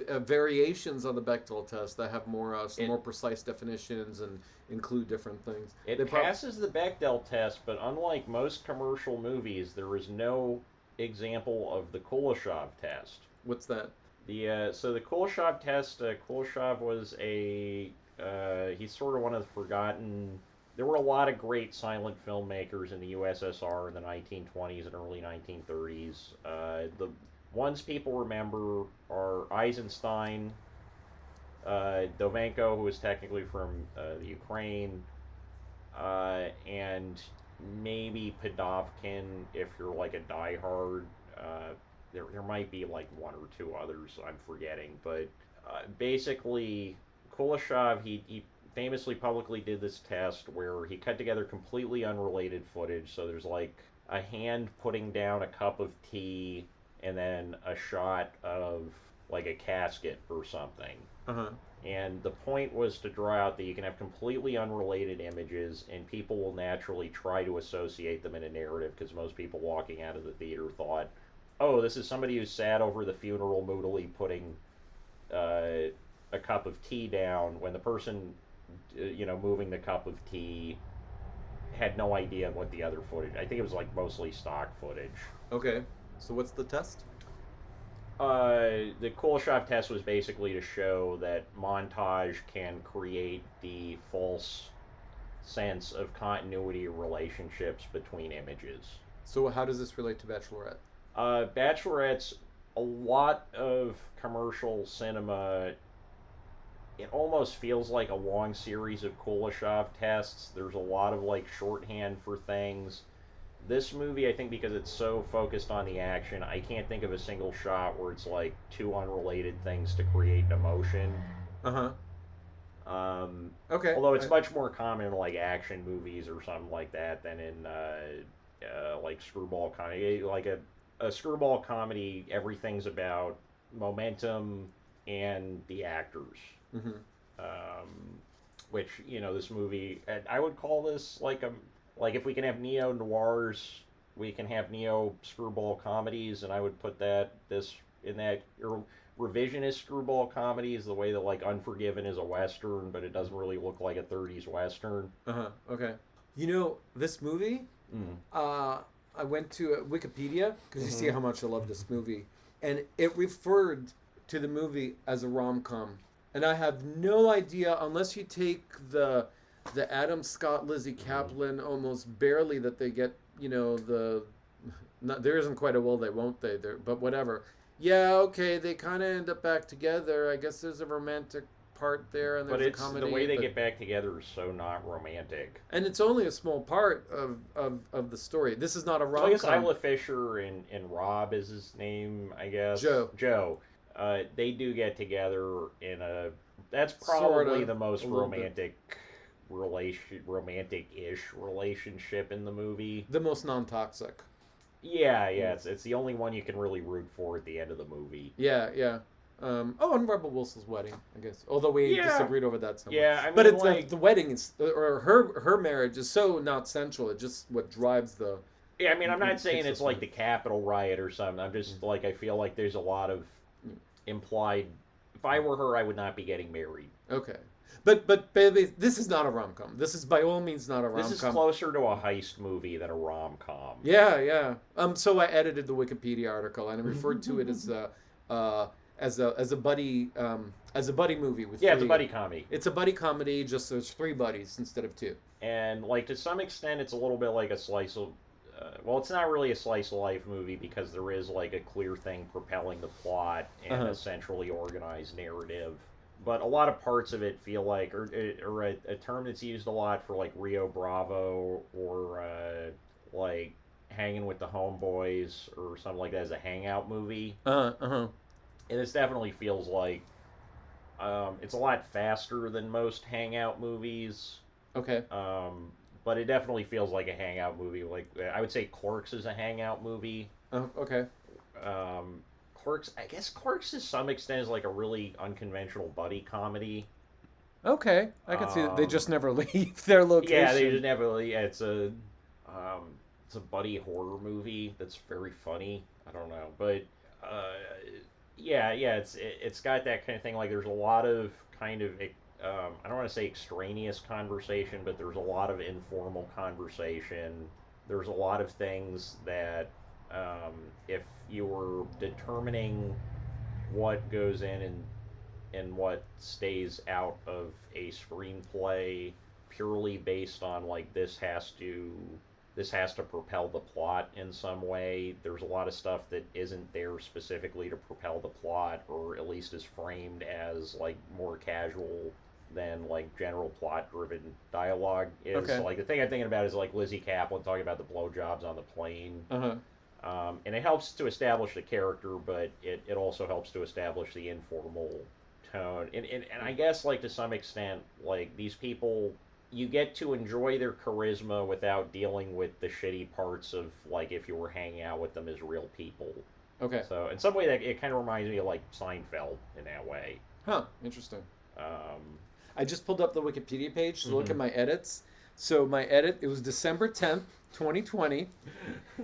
variations on the Bechdel test that have more precise definitions and include different things. It passes the Bechdel test, but unlike most commercial movies, there is no example of the Kuleshov test. What's that? So the Kuleshov test, Kuleshov was he's sort of one of the forgotten there were a lot of great silent filmmakers in the USSR in the 1920s and early 1930s. The ones people remember are Eisenstein, Dovenko, who was technically from the Ukraine, and maybe Padovkin if you're like a diehard. There might be like one or two others I'm forgetting, but basically Kuleshov he famously publicly did this test where he cut together completely unrelated footage. So there's like a hand putting down a cup of tea and then a shot of like a casket or something. Uh-huh. And the point was to draw out that you can have completely unrelated images and people will naturally try to associate them in a narrative because most people walking out of the theater thought, oh, this is somebody who sat over the funeral moodily putting a cup of tea down when the person, moving the cup of tea had no idea what the other footage. I think it was like mostly stock footage. Okay. So what's the test? The Kuleshov test was basically to show that montage can create the false sense of continuity of relationships between images. So how does this relate to Bachelorette? Bachelorette's a lot of commercial cinema. It almost feels like a long series of Kuleshov tests. There's a lot of like shorthand for things. This movie, I think because it's so focused on the action, I can't think of a single shot where it's like two unrelated things to create emotion. Uh-huh. Okay. Although it's much more common in like action movies or something like that than in like screwball comedy. Like a screwball comedy, everything's about momentum and the actors. Mm-hmm. Which, this movie, I would call this like if we can have neo-noirs, we can have neo-screwball comedies, and I would put this in that revisionist screwball comedies, the way that like Unforgiven is a Western, but it doesn't really look like a 30s Western. Uh-huh, okay. This movie, I went to Wikipedia, because you see how much I love this movie, and it referred to the movie as a rom-com. And I have no idea, unless you take the Adam Scott, Lizzy Caplan, almost barely that they get, there isn't quite a will they, won't they, there, but whatever. Yeah, okay, they kind of end up back together. I guess there's a romantic part there, and there's a comedy. The way they get back together is so not romantic. And it's only a small part of the story. This is not a rom-com. I guess Isla Fisher and Rob is his name, I guess. Joe. They do get together that's probably sort of, the most romantic-ish relationship in the movie. The most non-toxic. Yeah, it's the only one you can really root for at the end of the movie. Yeah. And Rebel Wilson's wedding, I guess. Although we disagreed over that so much. Yeah, I mean, but it's like the wedding is, or her marriage is so not central. It's just what drives the. Yeah, I mean, I'm not saying it's like the Capitol riot or something. I'm just like, I feel like there's a lot of implied. If I were her, I would not be getting married. Okay. But baby, this is not a rom-com. This is by all means not a rom-com. This is closer to a heist movie than a rom-com. Yeah. So I edited the Wikipedia article and I referred to it as a buddy movie with it's a buddy comedy. It's a buddy comedy, just there's three buddies instead of two. And like to some extent, it's a little bit like a slice of. It's not really a slice of life movie because there is like a clear thing propelling the plot and a centrally organized narrative. But a lot of parts of it feel like, or a term that's used a lot for like Rio Bravo or like Hanging with the Homeboys or something like that as a hangout movie. And this definitely feels like it's a lot faster than most hangout movies. Okay. But it definitely feels like a hangout movie. Like I would say Clerks is a hangout movie. Okay. Clerks to some extent is like a really unconventional buddy comedy. Okay, I can see that. They just never leave their location. Yeah, they just never leave. It's a buddy horror movie that's very funny. I don't know, but it's got that kind of thing. Like there's a lot of kind of I don't want to say extraneous conversation, but there's a lot of informal conversation. There's a lot of things that if you were determining what goes in and what stays out of a screenplay, purely based on like this has to propel the plot in some way. There's a lot of stuff that isn't there specifically to propel the plot, or at least is framed as like more casual than like general plot driven dialogue is. Okay. So, like the thing I'm thinking about is like Lizzy Caplan talking about the blowjobs on the plane. Uh-huh. And it helps to establish the character, but it also helps to establish the informal tone. And I guess, like, to some extent, like, these people, you get to enjoy their charisma without dealing with the shitty parts of, like, if you were hanging out with them as real people. Okay. So, in some way, that it kind of reminds me of, like, Seinfeld in that way. Huh. Interesting. Um, I just pulled up the Wikipedia page to look Mhm. at my edits. So my edit, it was December 10th, 2020,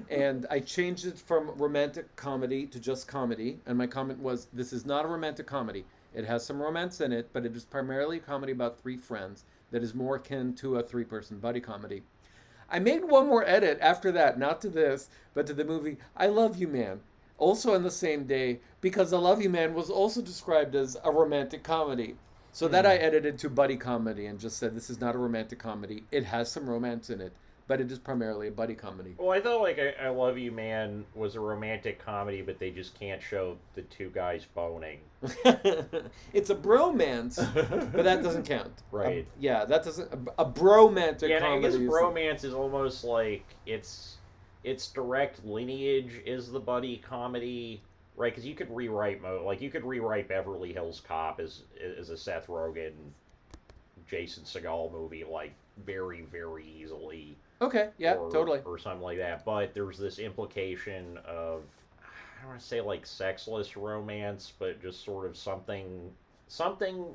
and I changed it from romantic comedy to just comedy. And my comment was, this is not a romantic comedy. It has some romance in it, but it is primarily a comedy about three friends that is more akin to a three-person buddy comedy. I made one more edit after that, not to this, but to the movie I Love You Man. Also on the same day, because I Love You Man was also described as a romantic comedy. So that I edited to buddy comedy and just said this is not a romantic comedy. It has some romance in it, but it is primarily a buddy comedy. well, I thought, like, I Love You Man was a romantic comedy, but they just can't show the two guys boning. It's a bromance, but that doesn't count. Right. Yeah, that doesn't. A bromantic Yeah, and I comedy. guess is- bromance is almost like its direct lineage is the buddy comedy, right? Because you could rewrite Beverly Hills Cop as a Seth Rogen, Jason Segel movie like very very easily. Okay, yeah, or, totally. or something like that. But there's this implication of, I don't want to say like sexless romance, but just sort of something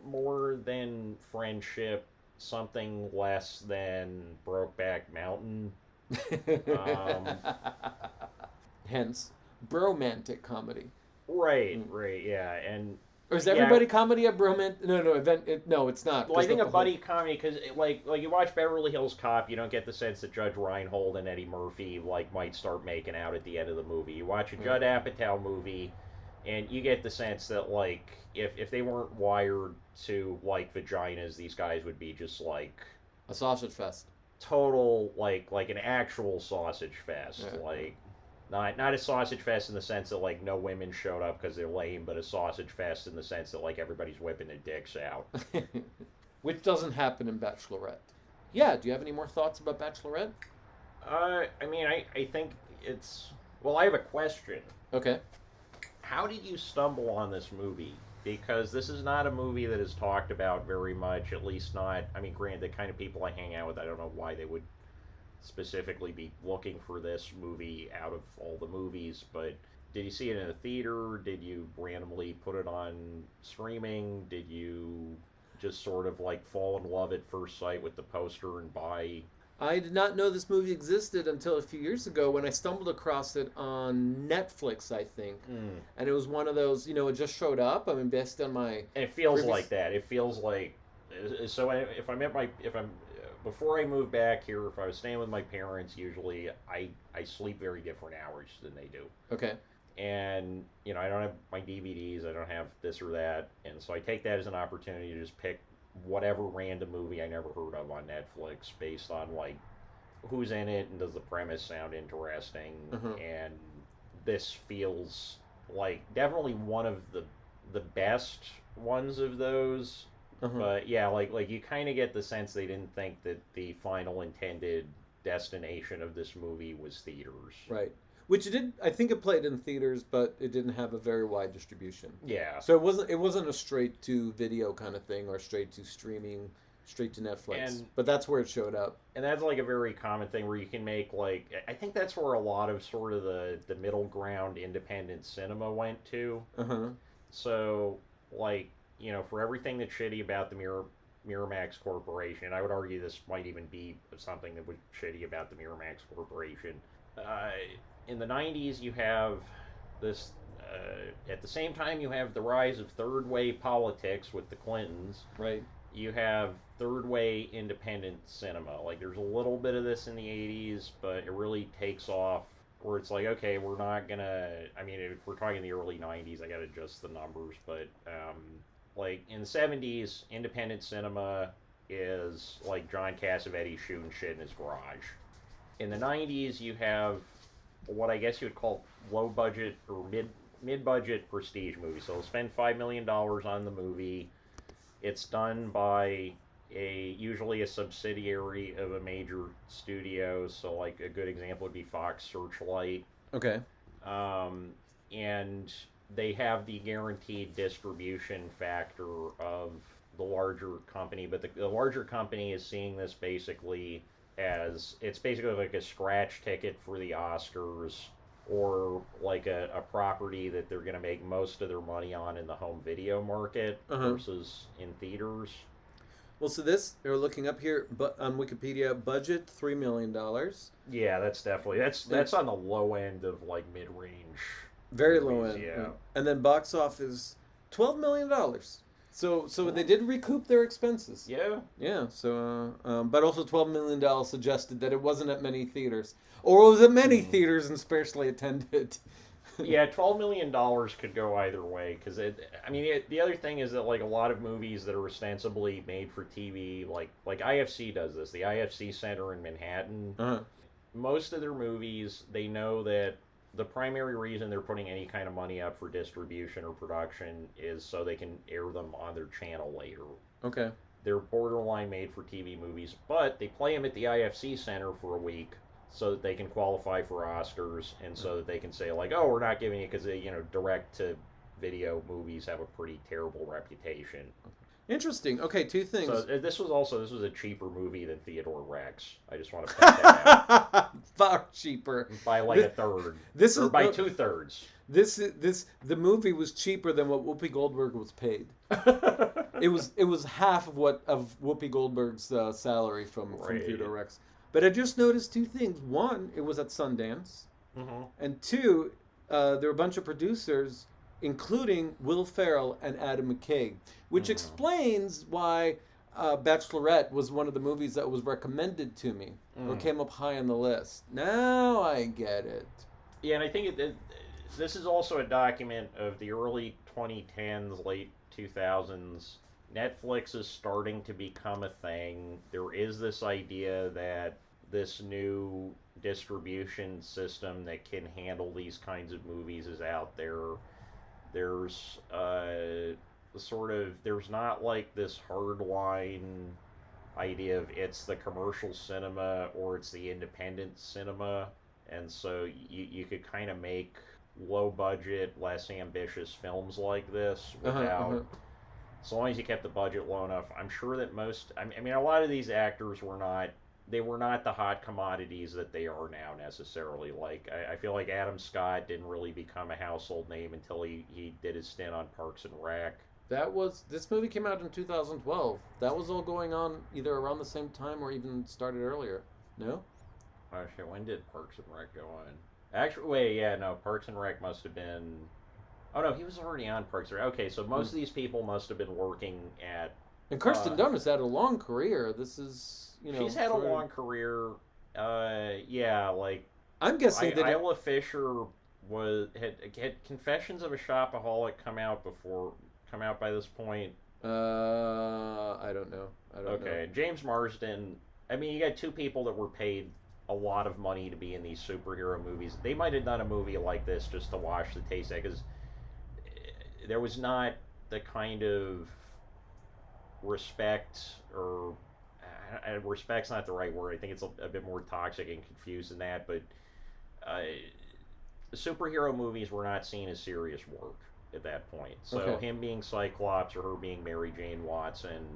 more than friendship, something less than Brokeback Mountain. Um, Hence, bromantic comedy. right, yeah, and Or is yeah. everybody comedy a bromantic? No, it's not. Well, I 'cause think the a buddy comedy, because like you watch Beverly Hills Cop, you don't get the sense that Judge Reinhold and Eddie Murphy like might start making out at the end of the movie. You watch a Judd Apatow movie, and you get the sense that like if they weren't wired to like vaginas, these guys would be just like a sausage fest. total like an actual sausage fest, Yeah. like. Not a sausage fest in the sense that like no women showed up because they're lame, but a sausage fest in the sense that like everybody's whipping their dicks out. Which doesn't happen in Bachelorette. Yeah, do you have any more thoughts about Bachelorette? I mean, I think it's. Well, I have a question. Okay. How did you stumble on this movie? Because this is not a movie that is talked about very much, at least not. I mean, granted, the kind of people I hang out with, I don't know why they would specifically be looking for this movie out of all the movies, but did you see it in a theater? Did you randomly put it on streaming? Did you just sort of like fall in love at first sight with the poster and buy? I did not know this movie existed until a few years ago when I stumbled across it on Netflix, I think. And it was one of those, it just showed up. I mean, based on my... And it feels like that. It feels like... So if I'm before I moved back here, if I was staying with my parents, usually I sleep very different hours than they do. Okay. And, I don't have my DVDs, I don't have this or that, and so I take that as an opportunity to just pick whatever random movie I never heard of on Netflix based on, like, who's in it and does the premise sound interesting, and this feels like definitely one of the best ones of those. But yeah, like you kind of get the sense they didn't think that the final intended destination of this movie was theaters. Right. Which it did. I think it played in theaters, but it didn't have a very wide distribution. Yeah. So it wasn't a straight to video kind of thing or straight to streaming, straight to Netflix. But that's where it showed up. And that's like a very common thing where you can make like, I think that's where a lot of sort of the middle ground independent cinema went to. So like, for everything that's shitty about the Miramax Corporation, I would argue this might even be something that was shitty about the Miramax Corporation. In the 90s, you have this, at the same time you have the rise of third way politics with the Clintons. Right. You have third way independent cinema. Like, there's a little bit of this in the 80s, but it really takes off where it's like, okay, we're not gonna, I mean, if we're talking the early 90s, I gotta adjust the numbers, but, like, in the 70s, independent cinema is like John Cassavetes shooting shit in his garage. In the 90s, you have what I guess you would call low budget or mid budget prestige movies. So they'll spend $5 million on the movie. It's done by usually a subsidiary of a major studio. So like a good example would be Fox Searchlight. Okay. And they have the guaranteed distribution factor of the larger company, but the larger company is seeing this basically as it's basically like a scratch ticket for the Oscars or like a property that they're going to make most of their money on in the home video market versus in theaters. Well, so this, they're looking up here, but on Wikipedia, budget $3 million. Yeah, that's definitely, that's on the low end of like mid-range. Very movies, low end. yeah. And then box office, $12 million. So they did recoup their expenses. Yeah. Yeah. So, but also $12 million suggested that it wasn't at many theaters, or it was at many theaters and sparsely attended. Yeah, $12 million could go either way because the other thing is that like a lot of movies that are ostensibly made for TV, like IFC does this, the IFC Center in Manhattan. Most of their movies, they know that the primary reason they're putting any kind of money up for distribution or production is so they can air them on their channel later. Okay. They're borderline made for TV movies, but they play them at the IFC Center for a week so that they can qualify for Oscars and so that they can say like, oh, we're not giving it because direct to video movies have a pretty terrible reputation. Interesting. Okay, two things. So this was a cheaper movie than Theodore Rex. I just want to point that out. Far cheaper. By like a third. By 2/3. The movie was cheaper than what Whoopi Goldberg was paid. It was half of Whoopi Goldberg's salary from Theodore Rex. But I just noticed two things. One, it was at Sundance, and two, there were a bunch of producers, including Will Ferrell and Adam McKay, which explains why Bachelorette was one of the movies that was recommended to me or came up high on the list. Now I get it. Yeah, and I think this is also a document of the early 2010s, late 2000s. Netflix is starting to become a thing. There is this idea that this new distribution system that can handle these kinds of movies is out there. There's there's not like this hardline idea of it's the commercial cinema or it's the independent cinema, and so you could kind of make low budget, less ambitious films like this without. So long as you kept the budget low enough, I'm sure that a lot of these actors were not the hot commodities that they are now necessarily. Like, I feel like Adam Scott didn't really become a household name until he did his stint on Parks and Rec. This movie came out in 2012. That was all going on either around the same time or even started earlier. No? Oh shit, when did Parks and Rec go on? Actually, wait, yeah, no, Parks and Rec must have been... Oh no, he was already on Parks and Rec. Okay, so most of these people must have been working at... And Kirsten Dunst had a long career. This is, She's had a long career. Yeah, like... I'm guessing that... Isla Fisher had Confessions of a Shopaholic come out by this point? I don't know. Okay, James Marsden... you got two people that were paid a lot of money to be in these superhero movies. They might have done a movie like this just to wash the taste out, because there was not the kind of respect, or respect's not the right word. I think it's a bit more toxic and confused than that, but superhero movies were not seen as serious work at that point. So him being Cyclops or her being Mary Jane Watson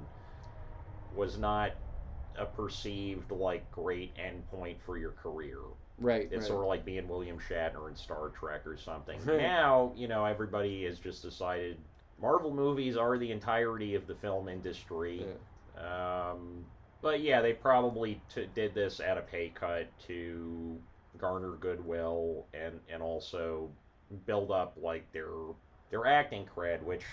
was not a perceived like great endpoint for your career. Right. It's sort of like being William Shatner in Star Trek or something. Now, everybody has just decided Marvel movies are the entirety of the film industry. Yeah. But yeah, they probably did this at a pay cut to garner goodwill and also build up like their acting cred, which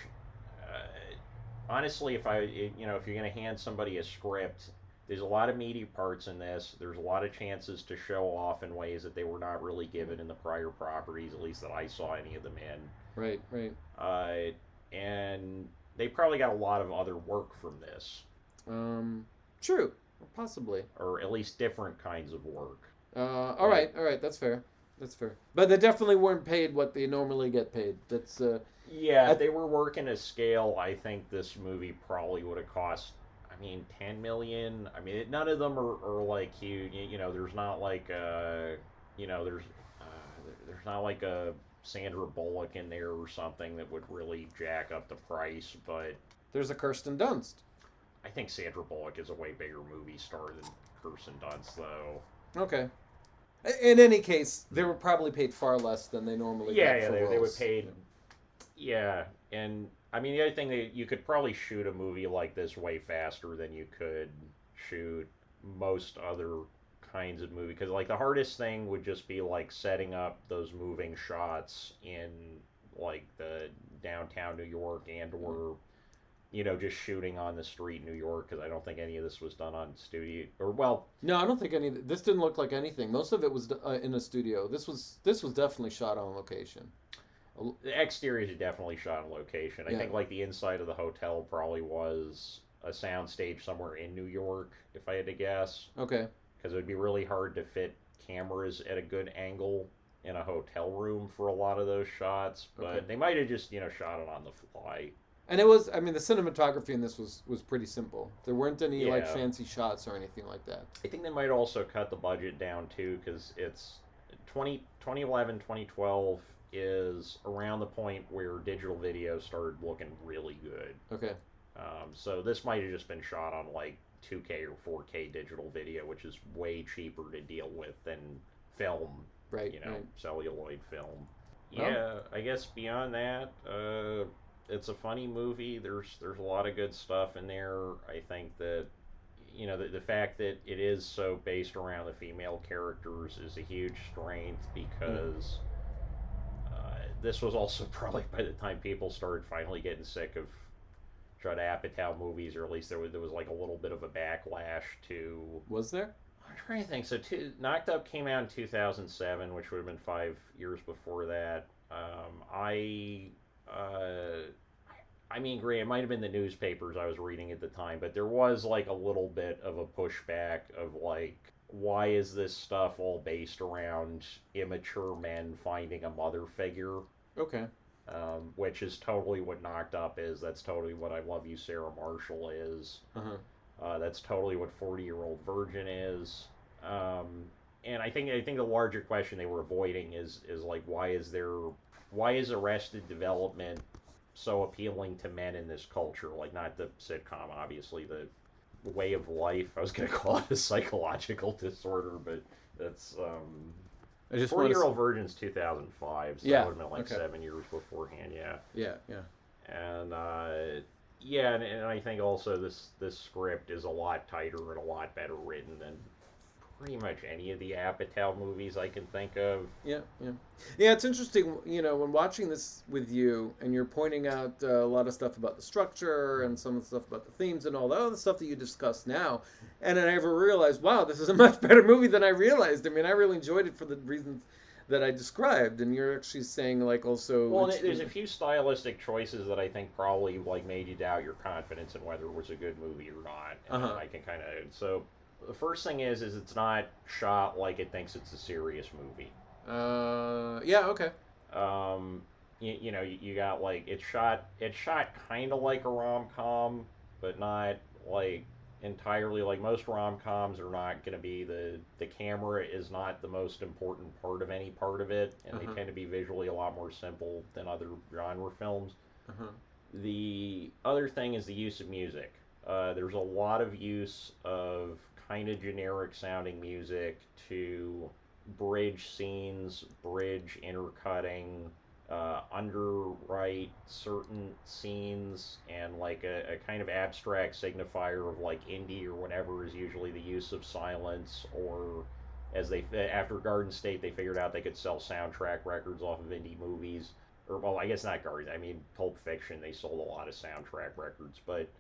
honestly, if you're going to hand somebody a script, there's a lot of meaty parts in this. There's a lot of chances to show off in ways that they were not really given in the prior properties, at least that I saw any of them in. Right. And they probably got a lot of other work from this. True, possibly. or at least different kinds of work. All right, that's fair. That's fair. But they definitely weren't paid what they normally get paid. That's Yeah, if they were working a scale, I think this movie probably would have cost. I mean, 10 million. I mean, none of them are like huge. There's not like there's not like a Sandra Bullock in there or something that would really jack up the price. But there's a Kirsten Dunst. I think Sandra Bullock is a way bigger movie star than Kirsten Dunst, though. Okay. In any case, they were probably paid far less than they normally get Yeah, for they were roles. paid. Yeah, and I mean the other thing that you could probably shoot a movie like this way faster than you could shoot most other kinds of movie because like the hardest thing would just be like setting up those moving shots in like the downtown New York and or just shooting on the street in New York because I don't think any of this was done on studio or well. No, I don't think any. This didn't look like anything. Most of it was in a studio. This was definitely shot on location. The exteriors are definitely shot on location. I think like the inside of the hotel probably was a soundstage somewhere in New York, if I had to guess. Okay. Because it would be really hard to fit cameras at a good angle in a hotel room for a lot of those shots. But they might have just shot it on the fly. And it was, I mean, the cinematography in this was pretty simple. There weren't any like fancy shots or anything like that. I think they might also cut the budget down too because it's 2011, 2012 is around the point where digital video started looking really good. Okay. So this might have just been shot on like 2K or 4K digital video, which is way cheaper to deal with than film. Right. Celluloid film. Well, Yeah, I guess beyond that, it's a funny movie. There's a lot of good stuff in there. I think that the fact that it is so based around the female characters is a huge strength because this was also probably by the time people started finally getting sick of Judd Apatow movies, or at least there was like a little bit of a backlash to. Was there? I'm trying to think. So, Knocked Up came out in 2007, which would have been 5 years before that. I mean, great. It might have been the newspapers I was reading at the time, but there was like a little bit of a pushback of like, why is this stuff all based around immature men finding a mother figure? Okay. Which is totally what Knocked Up is. That's totally what I Love You, Sarah Marshall is. That's totally what 40-Year-Old Virgin is. And I think the larger question they were avoiding is like why is Arrested Development so appealing to men in this culture? Like not the sitcom, obviously, the way of life. I was going to call it a psychological disorder, but that's 40-Year-Old Virgin's 2005, so that would have been like 7 years beforehand. Yeah. And and I think also this script is a lot tighter and a lot better written than pretty much any of the Apatow movies I can think of. Yeah. It's interesting, when watching this with you, and you're pointing out a lot of stuff about the structure and some of the stuff about the themes and all the other stuff that you discuss now, and then I ever realized, wow, this is a much better movie than I realized. I mean, I really enjoyed it for the reasons that I described, and you're actually saying like also. Well, there's a few stylistic choices that I think probably like made you doubt your confidence in whether it was a good movie or not. And I can kind of so. The first thing is it's not shot like it thinks it's a serious movie. Yeah, okay. You got like it's shot kind of like a rom-com, but not like entirely. Like most rom-coms are not going to be the camera is not the most important part of any part of it, and they tend to be visually a lot more simple than other genre films. The other thing is the use of music. There's a lot of use of kind of generic sounding music to bridge scenes, bridge intercutting, underwrite certain scenes, and like a kind of abstract signifier of like indie or whatever is usually the use of silence, or as after Garden State they figured out they could sell soundtrack records off of indie movies, or well I guess not Garden, I mean Pulp Fiction, they sold a lot of soundtrack records, but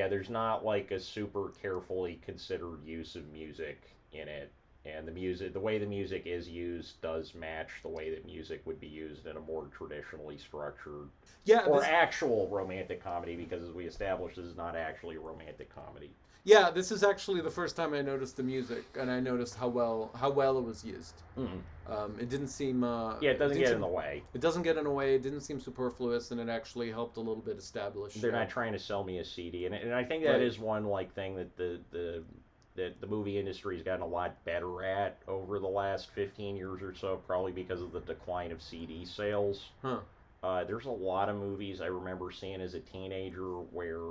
there's not like a super carefully considered use of music in it. and the way the music is used does match the way that music would be used in a more traditionally structured actual romantic comedy, because as we established, this is not actually a romantic comedy. Yeah, this is actually the first time I noticed the music, and I noticed how well it was used. Mm-hmm. It didn't seem. It doesn't get in the way. It doesn't get in the way. It didn't seem superfluous, and it actually helped a little bit establish. They're not trying to sell me a CD, and I think that is one thing that the movie industry has gotten a lot better at over the last 15 years or so, probably because of the decline of CD sales. Huh. There's a lot of movies I remember seeing as a teenager where,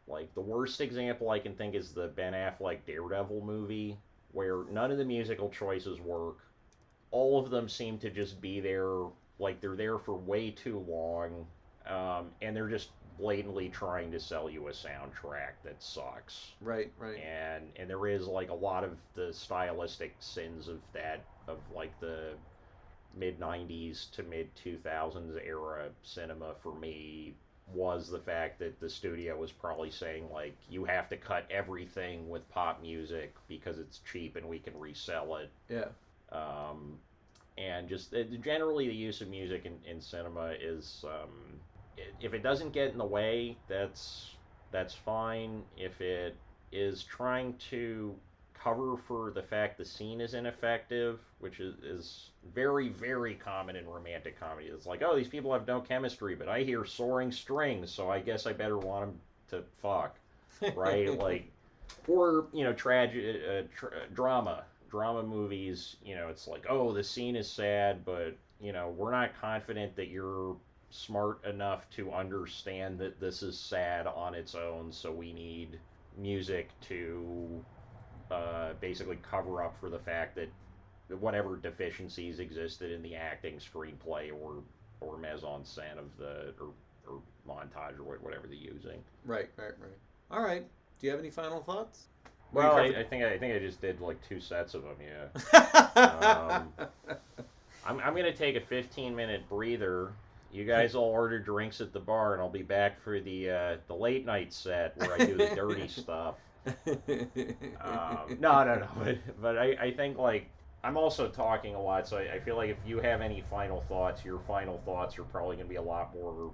like, the worst example I can think is the Ben Affleck Daredevil movie, where none of the musical choices work. All of them seem to just be there, like they're there for way too long, and they're just blatantly trying to sell you a soundtrack that sucks. Right. And there is, like, a lot of the stylistic sins of like the mid-90s to mid-2000s era cinema for me was the fact that the studio was probably saying, like, you have to cut everything with pop music because it's cheap and we can resell it. Yeah. And just generally the use of music in cinema is, if it doesn't get in the way, that's fine. If it is trying to cover for the fact the scene is ineffective, which is very, very common in romantic comedy. It's like, oh, these people have no chemistry, but I hear soaring strings, so I guess I better want them to fuck, right? Like, or, drama movies, it's like, oh, the scene is sad, but, we're not confident that you're smart enough to understand that this is sad on its own, so we need music to basically cover up for the fact that whatever deficiencies existed in the acting, screenplay, or mise en scène of or montage or whatever they're using. Right. All right. Do you have any final thoughts? Well, I think I just did like 2 sets of them. Yeah. I'm gonna take a 15-minute breather. You guys all order drinks at the bar, and I'll be back for the late night set where I do the dirty stuff. No. But I think, like, I'm also talking a lot, so I feel like if you have any final thoughts, your final thoughts are probably going to be a lot more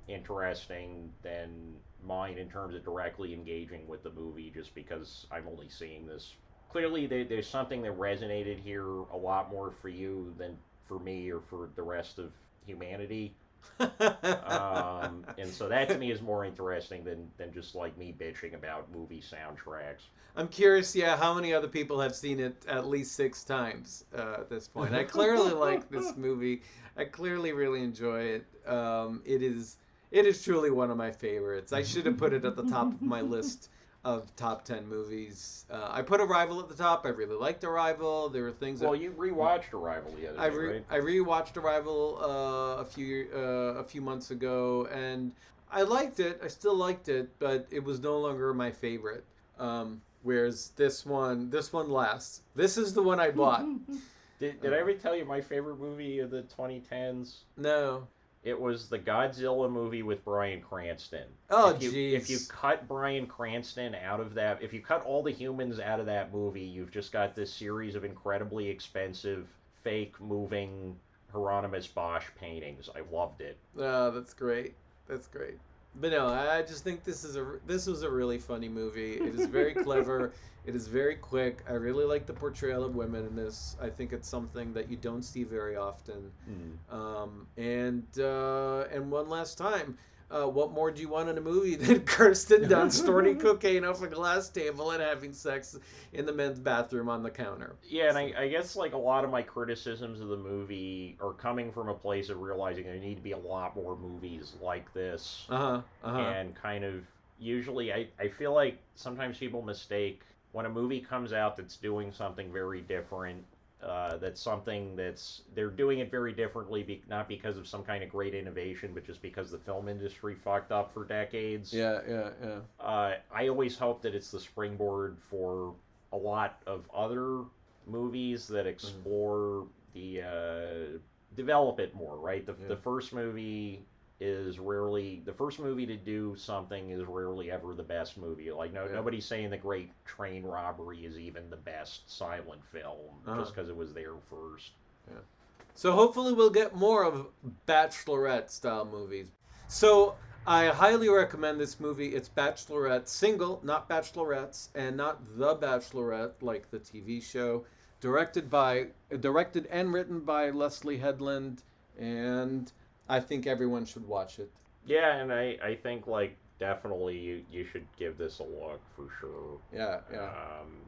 interesting than mine in terms of directly engaging with the movie, just because I'm only seeing this. Clearly, there's something that resonated here a lot more for you than for me or for the rest of humanity. And so that to me is more interesting than just like me bitching about movie soundtracks. I'm curious, how many other people have seen it at least 6 times at this point. I clearly like this movie. I clearly really enjoy it. It is truly one of my favorites. I should have put it at the top of my list of top 10 movies. I put Arrival at the top. I really liked Arrival. There were things. Well, you rewatched Arrival the other day, right? I rewatched Arrival a few months ago, and I liked it. I still liked it, but it was no longer my favorite. Whereas this one lasts. This is the one I bought. Did I ever tell you my favorite movie of the 2010s? No. It was the Godzilla movie with Bryan Cranston. Oh, jeez. If you cut Bryan Cranston out of that, if you cut all the humans out of that movie, you've just got this series of incredibly expensive, fake, moving Hieronymus Bosch paintings. I loved it. Oh, that's great. That's great. But no, I just think this was a really funny movie. It is very clever. It is very quick. I really like the portrayal of women in this. I think it's something that you don't see very often. And one last time, what more do you want in a movie than Kirsten Dunst snorting cocaine off a glass table and having sex in the men's bathroom on the counter? Yeah, and I guess, like, a lot of my criticisms of the movie are coming from a place of realizing there need to be a lot more movies like this. And kind of, usually, I feel like sometimes people mistake when a movie comes out that's doing something very different, they're doing it very differently, not because of some kind of great innovation, but just because the film industry fucked up for decades. Yeah. I always hope that it's the springboard for a lot of other movies that explore develop it more, right? The first movie is rarely the first movie to do something is rarely ever the best movie. Like nobody's saying The Great Train Robbery is even the best silent film just because it was there first. Yeah. So hopefully we'll get more of Bachelorette style movies. So I highly recommend this movie. It's Bachelorette, single, not Bachelorettes, and not The Bachelorette like the TV show. Directed and written by Leslye Headland, and I think everyone should watch it. Yeah, and I think like definitely you should give this a look for sure. Yeah.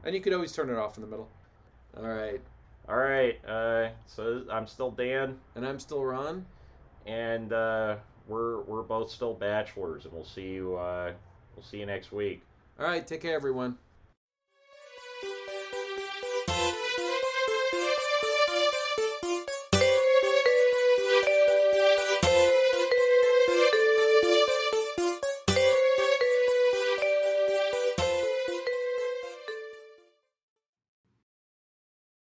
And you could always turn it off in the middle. All right. So I'm still Dan, and I'm still Ron, and we're both still bachelors, and we'll see you next week. All right, take care, everyone.